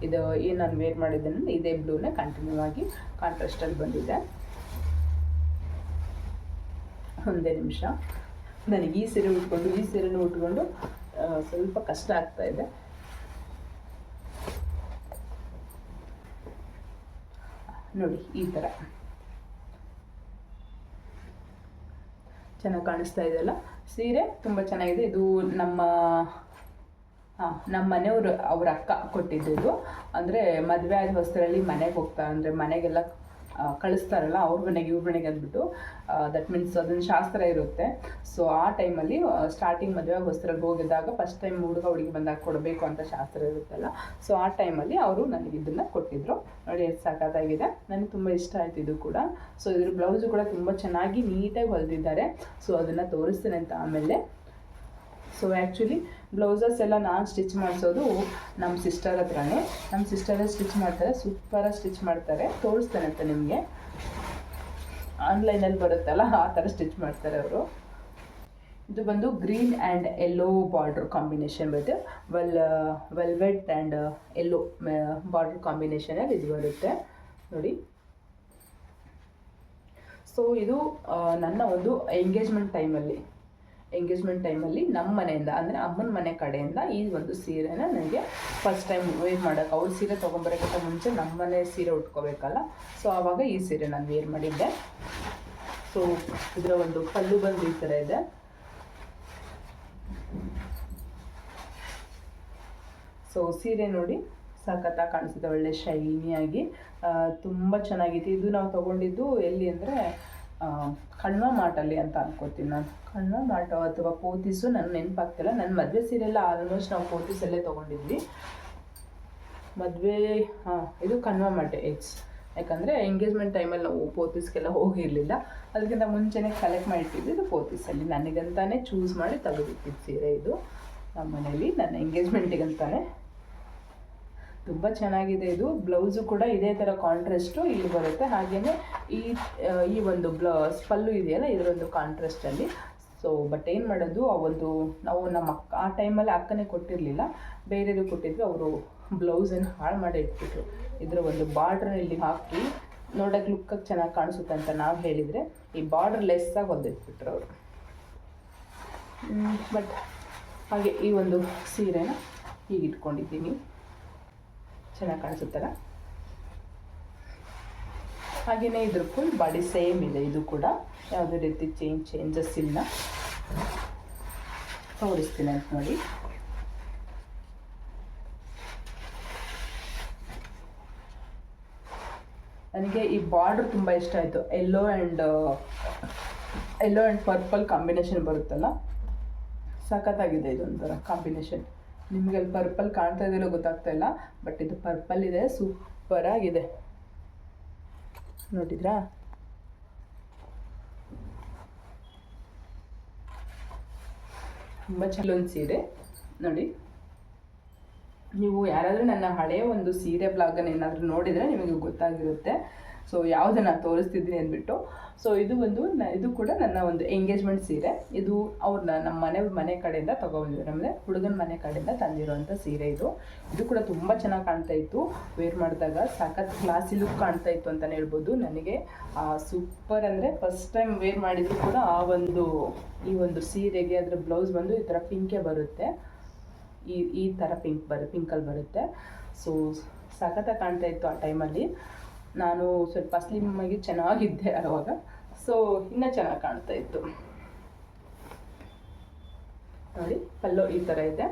ಇದು ಏನು ನಾನು ವೇರ್ ಮಾಡಿದ್ದೇನೆ ಇದೇ ಬ್ಲೂನೇ ಕಂಟಿನ್ಯೂ ಆಗಿ ಕಾಂಟ್ರಾಸ್ಟಲ್ಲಿ ಬಂದಿದೆ. ಒಂದೇ ನಿಮಿಷ, ನನಗೆ ಈ ಸೀರೆನೂ ಉಟ್ಕೊಂಡು ಸ್ವಲ್ಪ ಕಷ್ಟ ಆಗ್ತಾ ಇದೆ. ನೋಡಿ, ಈ ಥರ ಚೆನ್ನಾಗಿ ಕಾಣಿಸ್ತಾ ಇದೆಯಲ್ಲ ಸೀರೆ, ತುಂಬ ಚೆನ್ನಾಗಿದೆ. ಇದು ನಮ್ಮ ಮನೆಯವರು ಅವ್ರ ಅಕ್ಕ ಕೊಟ್ಟಿದ್ದು. ಅಂದರೆ ಮದುವೆ ಆದ ಹೊಸರಲ್ಲಿ ಮನೆಗೆ ಹೋಗ್ತಾರೆ, ಅಂದರೆ ಮನೆಗೆಲ್ಲ ಕಳಿಸ್ತಾರಲ್ಲ, ಅವ್ರ ಮನೆಗೆ ಇವ್ರ ಮನೆಗೆ ಅಂದ್ಬಿಟ್ಟು, ದಟ್ ಮೀನ್ಸ್ ಅದೊಂದು ಶಾಸ್ತ್ರ ಇರುತ್ತೆ. ಸೊ ಆ ಟೈಮಲ್ಲಿ ಸ್ಟಾರ್ಟಿಂಗ್ ಮದುವೆ ಹೊಸರಲ್ಲಿ ಹೋಗಿದ್ದಾಗ ಫಸ್ಟ್ ಟೈಮ್ ಹುಡುಗ ಹುಡುಗಿ ಬಂದಾಗ ಕೊಡಬೇಕು ಅಂತ ಶಾಸ್ತ್ರ ಇರುತ್ತಲ್ಲ. ಸೊ ಆ ಟೈಮಲ್ಲಿ ಅವರು ನನಗೆ ಇದನ್ನು ಕೊಟ್ಟಿದ್ದರು. ನೋಡಿ ಎಷ್ಟು ಸಾಕಾಗಿದೆ, ನನಗೆ ತುಂಬ ಇಷ್ಟ ಆಯಿತು ಇದು ಕೂಡ. ಸೊ ಇದ್ರ ಬ್ಲೌಸು ಕೂಡ ತುಂಬ ಚೆನ್ನಾಗಿ ನೀಟಾಗಿ ಹೊಲಿದಿದ್ದಾರೆ. ಸೊ ಅದನ್ನು ತೋರಿಸ್ತೇನೆ ಅಂತ ಆಮೇಲೆ. ಸೊ ಆ್ಯಕ್ಚುಲಿ ಬ್ಲೌಸಸ್ ಎಲ್ಲ ನಾನು ಸ್ಟಿಚ್ ಮಾಡಿಸೋದು ನಮ್ಮ ಸಿಸ್ಟರ್ ಹತ್ರನೇ. ನಮ್ಮ ಸಿಸ್ಟರೇ ಸ್ಟಿಚ್ ಮಾಡ್ತಾರೆ, ಸೂಪರಾಗಿ ಸ್ಟಿಚ್ ಮಾಡ್ತಾರೆ. ತೋರಿಸ್ತೇನೆ ಅಂತ ನಿಮಗೆ, ಆನ್ಲೈನಲ್ಲಿ ಬರುತ್ತಲ್ಲ ಆ ಥರ ಸ್ಟಿಚ್ ಮಾಡ್ತಾರೆ ಅವರು. ಇದು ಬಂದು green and yellow border combination ಬರುತ್ತೆ. ವೆಲ್ವೆಟ್ ಆ್ಯಂಡ್ ಯೆಲ್ಲೋ ಬಾರ್ಡ್ರ್ ಕಾಂಬಿನೇಷನಲ್ಲಿ ಇದು ಬರುತ್ತೆ ನೋಡಿ. ಸೊ ಇದು ನನ್ನ ಒಂದು ಎಂಗೇಜ್ಮೆಂಟ್ ಟೈಮಲ್ಲಿ ನಮ್ಮ ಮನೆಯಿಂದ, ಅಂದರೆ ಅಮ್ಮನ ಮನೆ ಕಡೆಯಿಂದ ಈ ಒಂದು ಸೀರೆನ ನನಗೆ ಫಸ್ಟ್ ಟೈಮ್ ವೇರ್ ಮಾಡೋಕ್ಕೆ, ಅವ್ರ ಸೀರೆ ತೊಗೊಂಬರೋಕ್ಕಿಂತ ಮುಂಚೆ ನಮ್ಮ ಮನೆ ಸೀರೆ ಉಟ್ಕೋಬೇಕಲ್ಲ, ಸೊ ಆವಾಗ ಈ ಸೀರೆ ನಾನು ವೇರ್ ಮಾಡಿದ್ದೆ. ಸೊ ಇದರ ಒಂದು ಪಲ್ಲು ಬಂದು ಈ ಥರ ಇದೆ. ಸೊ ಸೀರೆ ನೋಡಿ ಸಖತ್ತಾಗಿ ಕಾಣಿಸುತ್ತೆ, ಒಳ್ಳೆ ಶೈನಿಯಾಗಿ ತುಂಬ ಚೆನ್ನಾಗಿದೆ. ಇದು ನಾವು ತೊಗೊಂಡಿದ್ದು ಎಲ್ಲಿ ಅಂದರೆ ಕಣ್ವ ಮಾಟಲ್ಲಿ ಅಂತ ಅನ್ಕೋತೀನಿ ನಾನು. ಕಣ್ವ ಮಾಟ ಅಥವಾ ಪೋತಿಸು ನನಗೆ ನೆನಪಾಗ್ತಿಲ್ಲ. ನನ್ನ ಮದುವೆ ಸೀರೆಲ್ಲ ಆಲ್ಮೋಸ್ಟ್ ನಾವು ಪೋತಿಸಲ್ಲೇ ತೊಗೊಂಡಿದ್ವಿ. ಮದುವೆ ಇದು ಕಣ್ವ ಮಾಟೆ ಯಾಕಂದರೆ ಎಂಗೇಜ್ಮೆಂಟ್ ಟೈಮಲ್ಲಿ ನಾವು ಪೋತಿಸ್ಗೆಲ್ಲ ಹೋಗಿರಲಿಲ್ಲ, ಅದಕ್ಕಿಂತ ಮುಂಚೆನೇ ಕಲೆಕ್ಟ್ ಮಾಡಿಟ್ಟಿದ್ದು ಇದು ಪೋತಿಸಲ್ಲಿ. ನನಗಂತಾನೆ ಚೂಸ್ ಮಾಡಿ ತೆಗೆದಿಟ್ಟಿದ್ದು ಸೀರೆ ಇದು ನಮ್ಮ ಮನೇಲಿ, ನನ್ನ ಎಂಗೇಜ್ಮೆಂಟಿಗಂತಾನೆ. ತುಂಬ ಚೆನ್ನಾಗಿದೆ ಇದು. ಬ್ಲೌಸು ಕೂಡ ಇದೇ ಥರ ಕಾಂಟ್ರಾಸ್ಟು ಇಲ್ಲಿ ಬರುತ್ತೆ. ಹಾಗೆಯೇ ಈ ಒಂದು ಪಲ್ಲು ಇದೆಯಲ್ಲ, ಇದರೊಂದು ಕಾಂಟ್ರಾಸ್ಟಲ್ಲಿ. ಸೊ ಬಟ್ ಏನು ಮಾಡೋದು, ಆ ಒಂದು ನಾವು ನಮ್ಮ ಅಕ್ಕ ಆ ಟೈಮಲ್ಲಿ ಅಕ್ಕನೇ ಕೊಟ್ಟಿರಲಿಲ್ಲ, ಬೇರೆಯವರು ಕೊಟ್ಟಿದ್ರು. ಅವರು ಬ್ಲೌಸನ್ನು ಹಾಳು ಮಾಡಿ ಇಟ್ಬಿಟ್ರು. ಇದರ ಒಂದು ಬಾರ್ಡ್ರನ್ನ ಇಲ್ಲಿ ಹಾಕಿ ನೋಡೋಕೆ ಲುಕ್ಕಾಗಿ ಚೆನ್ನಾಗಿ ಕಾಣಿಸುತ್ತೆ ಅಂತ ನಾವು ಹೇಳಿದರೆ, ಈ ಬಾರ್ಡ್ರ್ ಲೆಸ್ಸಾಗಿ ಹೊಲಿದಿಟ್ಬಿಟ್ರು ಅವರು. ಬಟ್ ಹಾಗೆ ಈ ಒಂದು ಸೀರೆನ ಹೀಗೆ ಇಟ್ಕೊಂಡಿದ್ದೀನಿ, ಚೆನ್ನಾಗಿ ಕಾಣಿಸುತ್ತಲ್ಲ. ಹಾಗೆಯೇ ಇದ್ರ ಫುಲ್ ಬಾಡಿ ಸೇಮ್ ಇದೆ. ಇದು ಕೂಡ ಯಾವುದೇ ರೀತಿ ಚೇಂಜಸ್ ಇಲ್ಲ. ತೋರಿಸ್ತೀನಿ ಅಂತ ನೋಡಿ. ನನಗೆ ಈ ಬಾರ್ಡ್ರ್ ತುಂಬ ಇಷ್ಟ ಆಯಿತು. ಯೆಲ್ಲೋ ಆ್ಯಂಡ್ ಪರ್ಪಲ್ ಕಾಂಬಿನೇಷನ್ ಬರುತ್ತಲ್ಲ, ಸಖತ್ತಾಗಿದೆ ಇದೊಂಥರ ಕಾಂಬಿನೇಷನ್. ನಿಮಗೆ ಅಲ್ಲಿ ಪರ್ಪಲ್ ಕಾಣ್ತಾ ಇದೆಯಲ್ಲ ಗೊತ್ತಾಗ್ತಾ ಇಲ್ಲ, ಬಟ್ ಇದು ಪರ್ಪಲ್ ಇದೆ, ಸೂಪರ್ ಆಗಿದೆ ನೋಡಿದ್ರಾ. ತುಂಬ ಚಲೋ ಸೀರೆ ನೋಡಿ. ನೀವು ಯಾರಾದರೂ ನನ್ನ ಹಳೆಯ ಒಂದು ಸೀರೆ ಬ್ಲಾಗನ್ನು ಏನಾದರೂ ನೋಡಿದರೆ ನಿಮಗೆ ಗೊತ್ತಾಗಿರುತ್ತೆ ಸೊ ಯಾವುದನ್ನು ತೋರಿಸ್ತಿದ್ದೀನಿ ಅಂದ್ಬಿಟ್ಟು. ಸೊ ಇದು ಇದು ಕೂಡ ನನ್ನ ಒಂದು ಎಂಗೇಜ್ಮೆಂಟ್ ಸೀರೆ. ಇದು ಅವ್ರನ್ನ ನಮ್ಮ ಮನೆ ಕಡೆಯಿಂದ ತೊಗೊಬಂದಿದ್ರು, ನಮ್ಮದೇ ಹುಡುಗನ ಮನೆ ಕಡೆಯಿಂದ ತಂದಿರೋವಂಥ ಸೀರೆ ಇದು. ಇದು ಕೂಡ ತುಂಬ ಚೆನ್ನಾಗಿ ಕಾಣ್ತಾ ಇತ್ತು, ವೇರ್ ಮಾಡಿದಾಗ ಸಖತ್ ಕ್ಲಾಸಿ ಲುಕ್ ಕಾಣ್ತಾ ಇತ್ತು ಅಂತಲೇ ಹೇಳ್ಬೋದು. ನನಗೆ ಸೂಪರ್ ಅಂದರೆ ಫಸ್ಟ್ ಟೈಮ್ ವೇರ್ ಮಾಡಿದ್ರು ಕೂಡ ಈ ಒಂದು ಸೀರೆಗೆ ಅದರ ಬ್ಲೌಸ್ ಬಂದು ಈ ಥರ ಪಿಂಕೇ ಬರುತ್ತೆ, ಈ ಥರ ಪಿಂಕಲ್ಲಿ ಬರುತ್ತೆ. ಸೊ ಸಖತ್ತಾಗಿ ಕಾಣ್ತಾ ಇತ್ತು ಆ ಟೈಮಲ್ಲಿ. ನಾನು ಸ್ವಲ್ಪ ಸ್ಲಿಮ್ ಆಗಿ ಚೆನ್ನಾಗಿದ್ದೆ ಆವಾಗ, ಸೊ ಇನ್ನೂ ಚೆನ್ನಾಗಿ ಕಾಣ್ತಾ ಇತ್ತು ನೋಡಿ. ಪಲ್ಲು ಈ ಥರ ಇದೆ,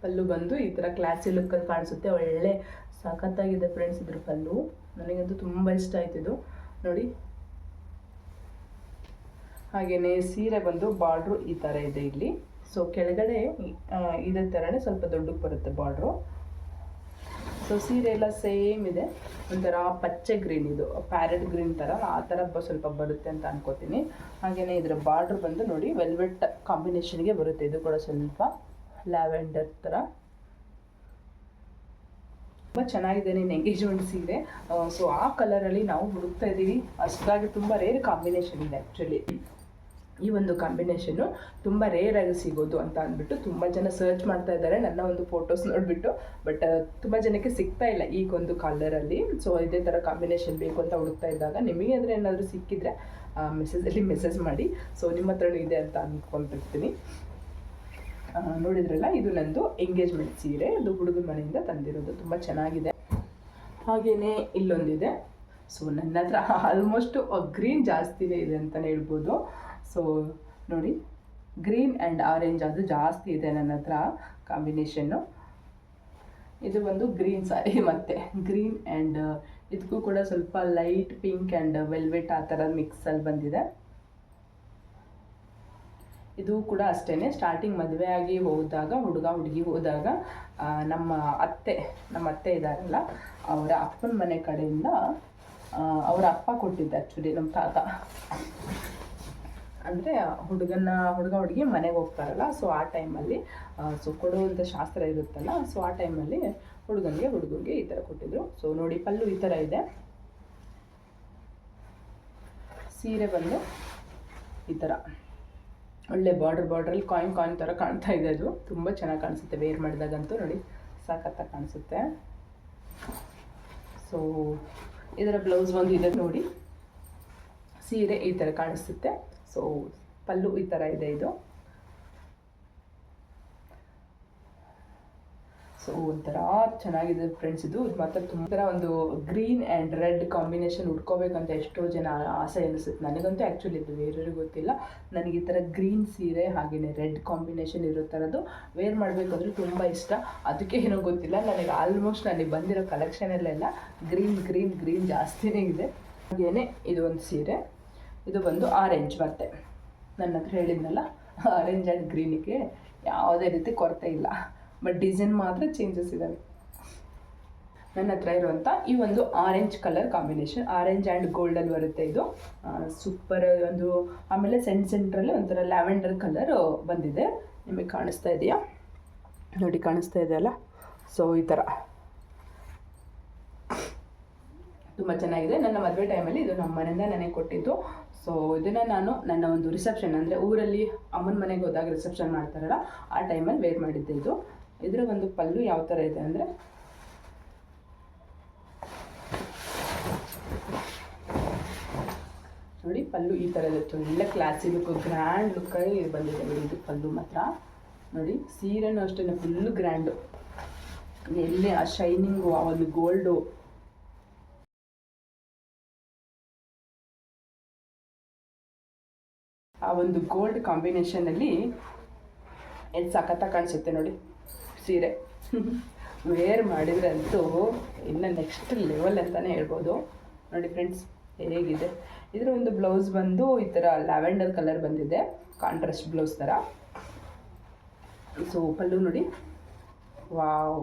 ಪಲ್ಲು ಬಂದು ಈ ಥರ ಕ್ಲಾಸಿ ಲುಕ್ಕಲ್ಲಿ ಕಾಣಿಸುತ್ತೆ, ಒಳ್ಳೆ ಸಖತ್ತಾಗಿದೆ ಫ್ರೆಂಡ್ಸ್ ಇದ್ರ ಪಲ್ಲು. ನನಗಂತೂ ತುಂಬ ಇಷ್ಟ ಆಯ್ತು ಇದು ನೋಡಿ. ಹಾಗೆಯೇ ಸೀರೆ ಬಂದು ಬಾರ್ಡ್ರು ಈ ಥರ ಇದೆ ಇಲ್ಲಿ. ಸೊ ಕೆಳಗಡೆ ಇದೇ ಥರನೇ ಸ್ವಲ್ಪ ದೊಡ್ಡಕ್ಕೆ ಬರುತ್ತೆ ಬಾರ್ಡ್ರು. ಸೊ ಸೀರೆ ಎಲ್ಲ ಸೇಮ್ ಇದೆ, ಒಂಥರ ಪಚ್ಚೆ ಗ್ರೀನ್, ಇದು ಪ್ಯಾರೆಟ್ ಗ್ರೀನ್ ಥರ ಆ ಥರ ಸ್ವಲ್ಪ ಬರುತ್ತೆ ಅಂತ ಅನ್ಕೋತೀನಿ. ಹಾಗೆಯೇ ಇದರ ಬಾರ್ಡ್ರ್ ಬಂದು ನೋಡಿ ವೆಲ್ವೆಟ್ ಕಾಂಬಿನೇಷನ್ಗೆ ಬರುತ್ತೆ. ಇದು ಕೂಡ ಸ್ವಲ್ಪ ಲ್ಯಾವೆಂಡರ್ ಥರ ತುಂಬ ಚೆನ್ನಾಗಿದೆ ನೀನು ಎಂಗೇಜ್ಮೆಂಟ್ ಸೀರೆ. ಸೊ ಆ ಕಲರಲ್ಲಿ ನಾವು ಹುಡುಕ್ತಾ ಇದ್ದೀವಿ, ಅಷ್ಟಾಗಿ ತುಂಬ ರೇರ್ ಕಾಂಬಿನೇಷನ್ ಇದೆ ಆ್ಯಕ್ಚುಲಿ. ಈ ಒಂದು ಕಾಂಬಿನೇಷನ್ನು ತುಂಬ ರೇರಾಗಿ ಸಿಗೋದು ಅಂತ ಅಂದ್ಬಿಟ್ಟು ತುಂಬ ಜನ ಸರ್ಚ್ ಮಾಡ್ತಾ ಇದ್ದಾರೆ ನನ್ನ ಒಂದು ಫೋಟೋಸ್ ನೋಡಿಬಿಟ್ಟು. ಬಟ್ ತುಂಬ ಜನಕ್ಕೆ ಸಿಗ್ತಾ ಇಲ್ಲ ಈಗ ಒಂದು ಕಲರಲ್ಲಿ. ಸೊ ಇದೇ ಥರ ಕಾಂಬಿನೇಷನ್ ಬೇಕು ಅಂತ ಹುಡುಕ್ತಾ ಇದ್ದಾಗ ನಿಮಗೆ ಅಂದರೆ ಏನಾದರೂ ಸಿಕ್ಕಿದರೆ ಮೆಸೇಜಲ್ಲಿ ಮೆಸೇಜ್ ಮಾಡಿ. ಸೊ ನಿಮ್ಮ ಹತ್ರನೂ ಇದೆ ಅಂತ ಅಂದ್ಕೊಂಡಿರ್ತೀನಿ. ನೋಡಿದ್ರಲ್ಲ, ಇದು ನಂದು ಎಂಗೇಜ್ಮೆಂಟ್ ಸೀರೆ, ಅದು ಹುಡುಗನ ಮನೆಯಿಂದ ತಂದಿರೋದು, ತುಂಬ ಚೆನ್ನಾಗಿದೆ. ಹಾಗೆಯೇ ಇಲ್ಲೊಂದಿದೆ. ಸೊ ನನ್ನ ಹತ್ರ ಆಲ್ಮೋಸ್ಟ್ ಗ್ರೀನ್ ಜಾಸ್ತಿನೇ ಇದೆ ಅಂತಲೇ ಹೇಳ್ಬೋದು. ಸೊ ನೋಡಿ, ಗ್ರೀನ್ ಆ್ಯಂಡ್ ಆರೆಂಜ್ ಅದು ಜಾಸ್ತಿ ಇದೆ ನನ್ನ ಹತ್ರ ಕಾಂಬಿನೇಷನ್ನು. ಇದು ಒಂದು ಗ್ರೀನ್ ಸಾರಿ, ಮತ್ತು ಗ್ರೀನ್ ಆ್ಯಂಡ್ ಇದಕ್ಕೂ ಕೂಡ ಸ್ವಲ್ಪ ಲೈಟ್ ಪಿಂಕ್ ಆ್ಯಂಡ್ ವೆಲ್ವೆಟ್ ಆ ಥರ ಮಿಕ್ಸಲ್ಲಿ ಬಂದಿದೆ. ಇದು ಕೂಡ ಅಷ್ಟೇ, ಸ್ಟಾರ್ಟಿಂಗ್ ಮದುವೆ ಆಗಿ ಹೋದಾಗ ಹುಡುಗಿ ಹೋದಾಗ ನಮ್ಮ ಅತ್ತೆ ಇದ್ದಾರಲ್ಲ, ಅವರ ಅಪ್ಪನ ಮನೆ ಕಡೆಯಿಂದ ಅವರ ಅಪ್ಪ ಕೊಟ್ಟಿದ್ದೆ ಆ್ಯಕ್ಚುಲಿ, ನಮ್ಮ ತಾತ. ಅಂದರೆ ಹುಡುಗಿ ಮನೆಗೆ ಹೋಗ್ತಾರಲ್ಲ, ಸೊ ಆ ಟೈಮಲ್ಲಿ ಸೊ ಕೊಡುವಂಥ ಶಾಸ್ತ್ರ ಇರುತ್ತಲ್ಲ, ಸೊ ಆ ಟೈಮಲ್ಲಿ ಹುಡುಗನಿಗೆ ಈ ಥರ ಕೊಟ್ಟಿದ್ರು. ಸೊ ನೋಡಿ, ಪಲ್ಲು ಈ ಥರ ಇದೆ, ಸೀರೆ ಬಂದು ಈ ಥರ ಒಳ್ಳೆ ಬಾರ್ಡ್ರಲ್ಲಿ ಕಾಯಿನ್ ಥರ ಕಾಣ್ತಾ ಇದೆ. ಅದು ತುಂಬ ಚೆನ್ನಾಗಿ ಕಾಣಿಸುತ್ತೆ ವೇರ್ ಮಾಡಿದಾಗಂತೂ ನೋಡಿ, ಸಖತ್ತಾಗಿ ಕಾಣಿಸುತ್ತೆ. ಸೊ ಇದರ ಬ್ಲೌಸ್ ಒಂದು ಇದೆ ನೋಡಿ, ಸೀರೆ ಈ ಥರ ಕಾಣಿಸುತ್ತೆ. ಸೊ ಪಲ್ಲು ಈ ಥರ ಇದೆ ಇದು. ಸೊ ಒಂಥರ ಚೆನ್ನಾಗಿದೆ ಫ್ರೆಂಡ್ಸ್ ಇದು ಮಾತ್ರ. ತುಂಬ ಒಂದು ಗ್ರೀನ್ ಆ್ಯಂಡ್ ರೆಡ್ ಕಾಂಬಿನೇಷನ್ ಉಟ್ಕೋಬೇಕಂತ ಎಷ್ಟೋ ಜನ ಆಸೆ ಅನಿಸುತ್ತೆ. ನನಗಂತೂ ಆ್ಯಕ್ಚುಲಿ ಇದು ಬೇರೆಯವ್ರಿಗೆ ಗೊತ್ತಿಲ್ಲ, ನನಗೆ ಈ ಥರ ಗ್ರೀನ್ ಸೀರೆ ಹಾಗೆಯೇ ರೆಡ್ ಕಾಂಬಿನೇಷನ್ ಇರೋ ಥರದ್ದು ವೇರ್ ಮಾಡಬೇಕಂದ್ರೆ ತುಂಬ ಇಷ್ಟ. ಅದಕ್ಕೆ ಏನೋ ಗೊತ್ತಿಲ್ಲ, ನನಗೆ ಆಲ್ಮೋಸ್ಟ್ ನನಗೆ ಬಂದಿರೋ ಕಲೆಕ್ಷನಲ್ಲೆಲ್ಲ ಗ್ರೀನ್ ಜಾಸ್ತಿನೇ ಇದೆ. ಹಾಗೆಯೇ ಇದು ಒಂದು ಸೀರೆ, ಇದು ಬಂದು ಆರೆಂಜ್. ಮತ್ತು ನನ್ನ ಹತ್ರ ಹೇಳಿದ್ನಲ್ಲ, ಆರೆಂಜ್ ಆ್ಯಂಡ್ ಗ್ರೀನಿಗೆ ಯಾವುದೇ ರೀತಿ ಕೊರತೆ ಇಲ್ಲ, ಬಟ್ ಡಿಸೈನ್ ಮಾತ್ರ ಚೇಂಜಸ್ ಇದ್ದಾವೆ. ನನ್ನ ಹತ್ರ ಇರುವಂಥ ಈ ಒಂದು orange colour combination, orange and ಗೋಲ್ಡಲ್ಲಿ ಬರುತ್ತೆ ಇದು, ಸೂಪರ್ ಒಂದು. ಆಮೇಲೆ ಸೆಂಟ್ರಲ್ಲಿ ಒಂಥರ ಲ್ಯಾವೆಂಡರ್ ಕಲರ್ ಬಂದಿದೆ, ನಿಮಗೆ ಕಾಣಿಸ್ತಾ ಇದೆಯಾ ನೋಡಿ, ಕಾಣಿಸ್ತಾ ಇದೆಯಲ್ಲ. ಸೊ ಈ ಥರ ತುಂಬ ಚೆನ್ನಾಗಿದೆ. ನನ್ನ ಮದುವೆ ಟೈಮಲ್ಲಿ ಇದು ನಮ್ಮ ಮನೆಯಿಂದ ನನಗೆ ಕೊಟ್ಟಿದ್ದು. ಸೊ ಇದನ್ನು ನಾನು ನನ್ನ ಒಂದು ರಿಸೆಪ್ಷನ್, ಅಂದರೆ ಊರಲ್ಲಿ ಅಮ್ಮನ ಮನೆಗೆ ಹೋದಾಗ ರಿಸೆಪ್ಷನ್ ಮಾಡ್ತಾರಲ್ಲ, ಆ ಟೈಮಲ್ಲಿ ವೇರ್ ಮಾಡಿದ್ದೆ ಇದು. ಇದರ ಒಂದು ಪಲ್ಲು ಯಾವ ಥರ ಇದೆ ಅಂದರೆ ನೋಡಿ, ಪಲ್ಲು ಈ ಥರ ಇದೆ, ಒಳ್ಳೆ ಕ್ಲಾಸಿ ಲುಕ್, ಗ್ರ್ಯಾಂಡ್ ಲುಕ್ಕಾಗಿ ಬಂದಿದೆ ನೋಡಿ ಇದು ಪಲ್ಲು ಮಾತ್ರ. ನೋಡಿ ಸೀರೆನೂ ಅಷ್ಟೇ ಫುಲ್ಲು ಗ್ರ್ಯಾಂಡು, ಎಲ್ಲೇ ಆ ಶೈನಿಂಗು, ಆ ಒಂದು ಗೋಲ್ಡು, ಆ ಒಂದು ಗೋಲ್ಡ್ ಕಾಂಬಿನೇಷನಲ್ಲಿ ಎಷ್ಟು ಸಖತ್ತಾಗಿ ಕಾಣಿಸುತ್ತೆ ನೋಡಿ ಸೀರೆ. ವೇರ್ ಮಾಡಿದರೆ ಅಂತೂ ಇನ್ನು ನೆಕ್ಸ್ಟ್ ಲೆವೆಲ್ ಅಂತಲೇ ಹೇಳ್ಬೋದು. ನೋಡಿ ಫ್ರೆಂಡ್ಸ್ ಹೇಗಿದೆ. ಇದರ ಒಂದು ಬ್ಲೌಸ್ ಬಂದು ಈ ಥರ ಲ್ಯಾವೆಂಡರ್ ಕಲರ್ ಬಂದಿದೆ, ಕಾಂಟ್ರಾಸ್ಟ್ ಬ್ಲೌಸ್ ಥರ. ಸೊ ಪಲ್ಲು ನೋಡಿ, ವಾವ್.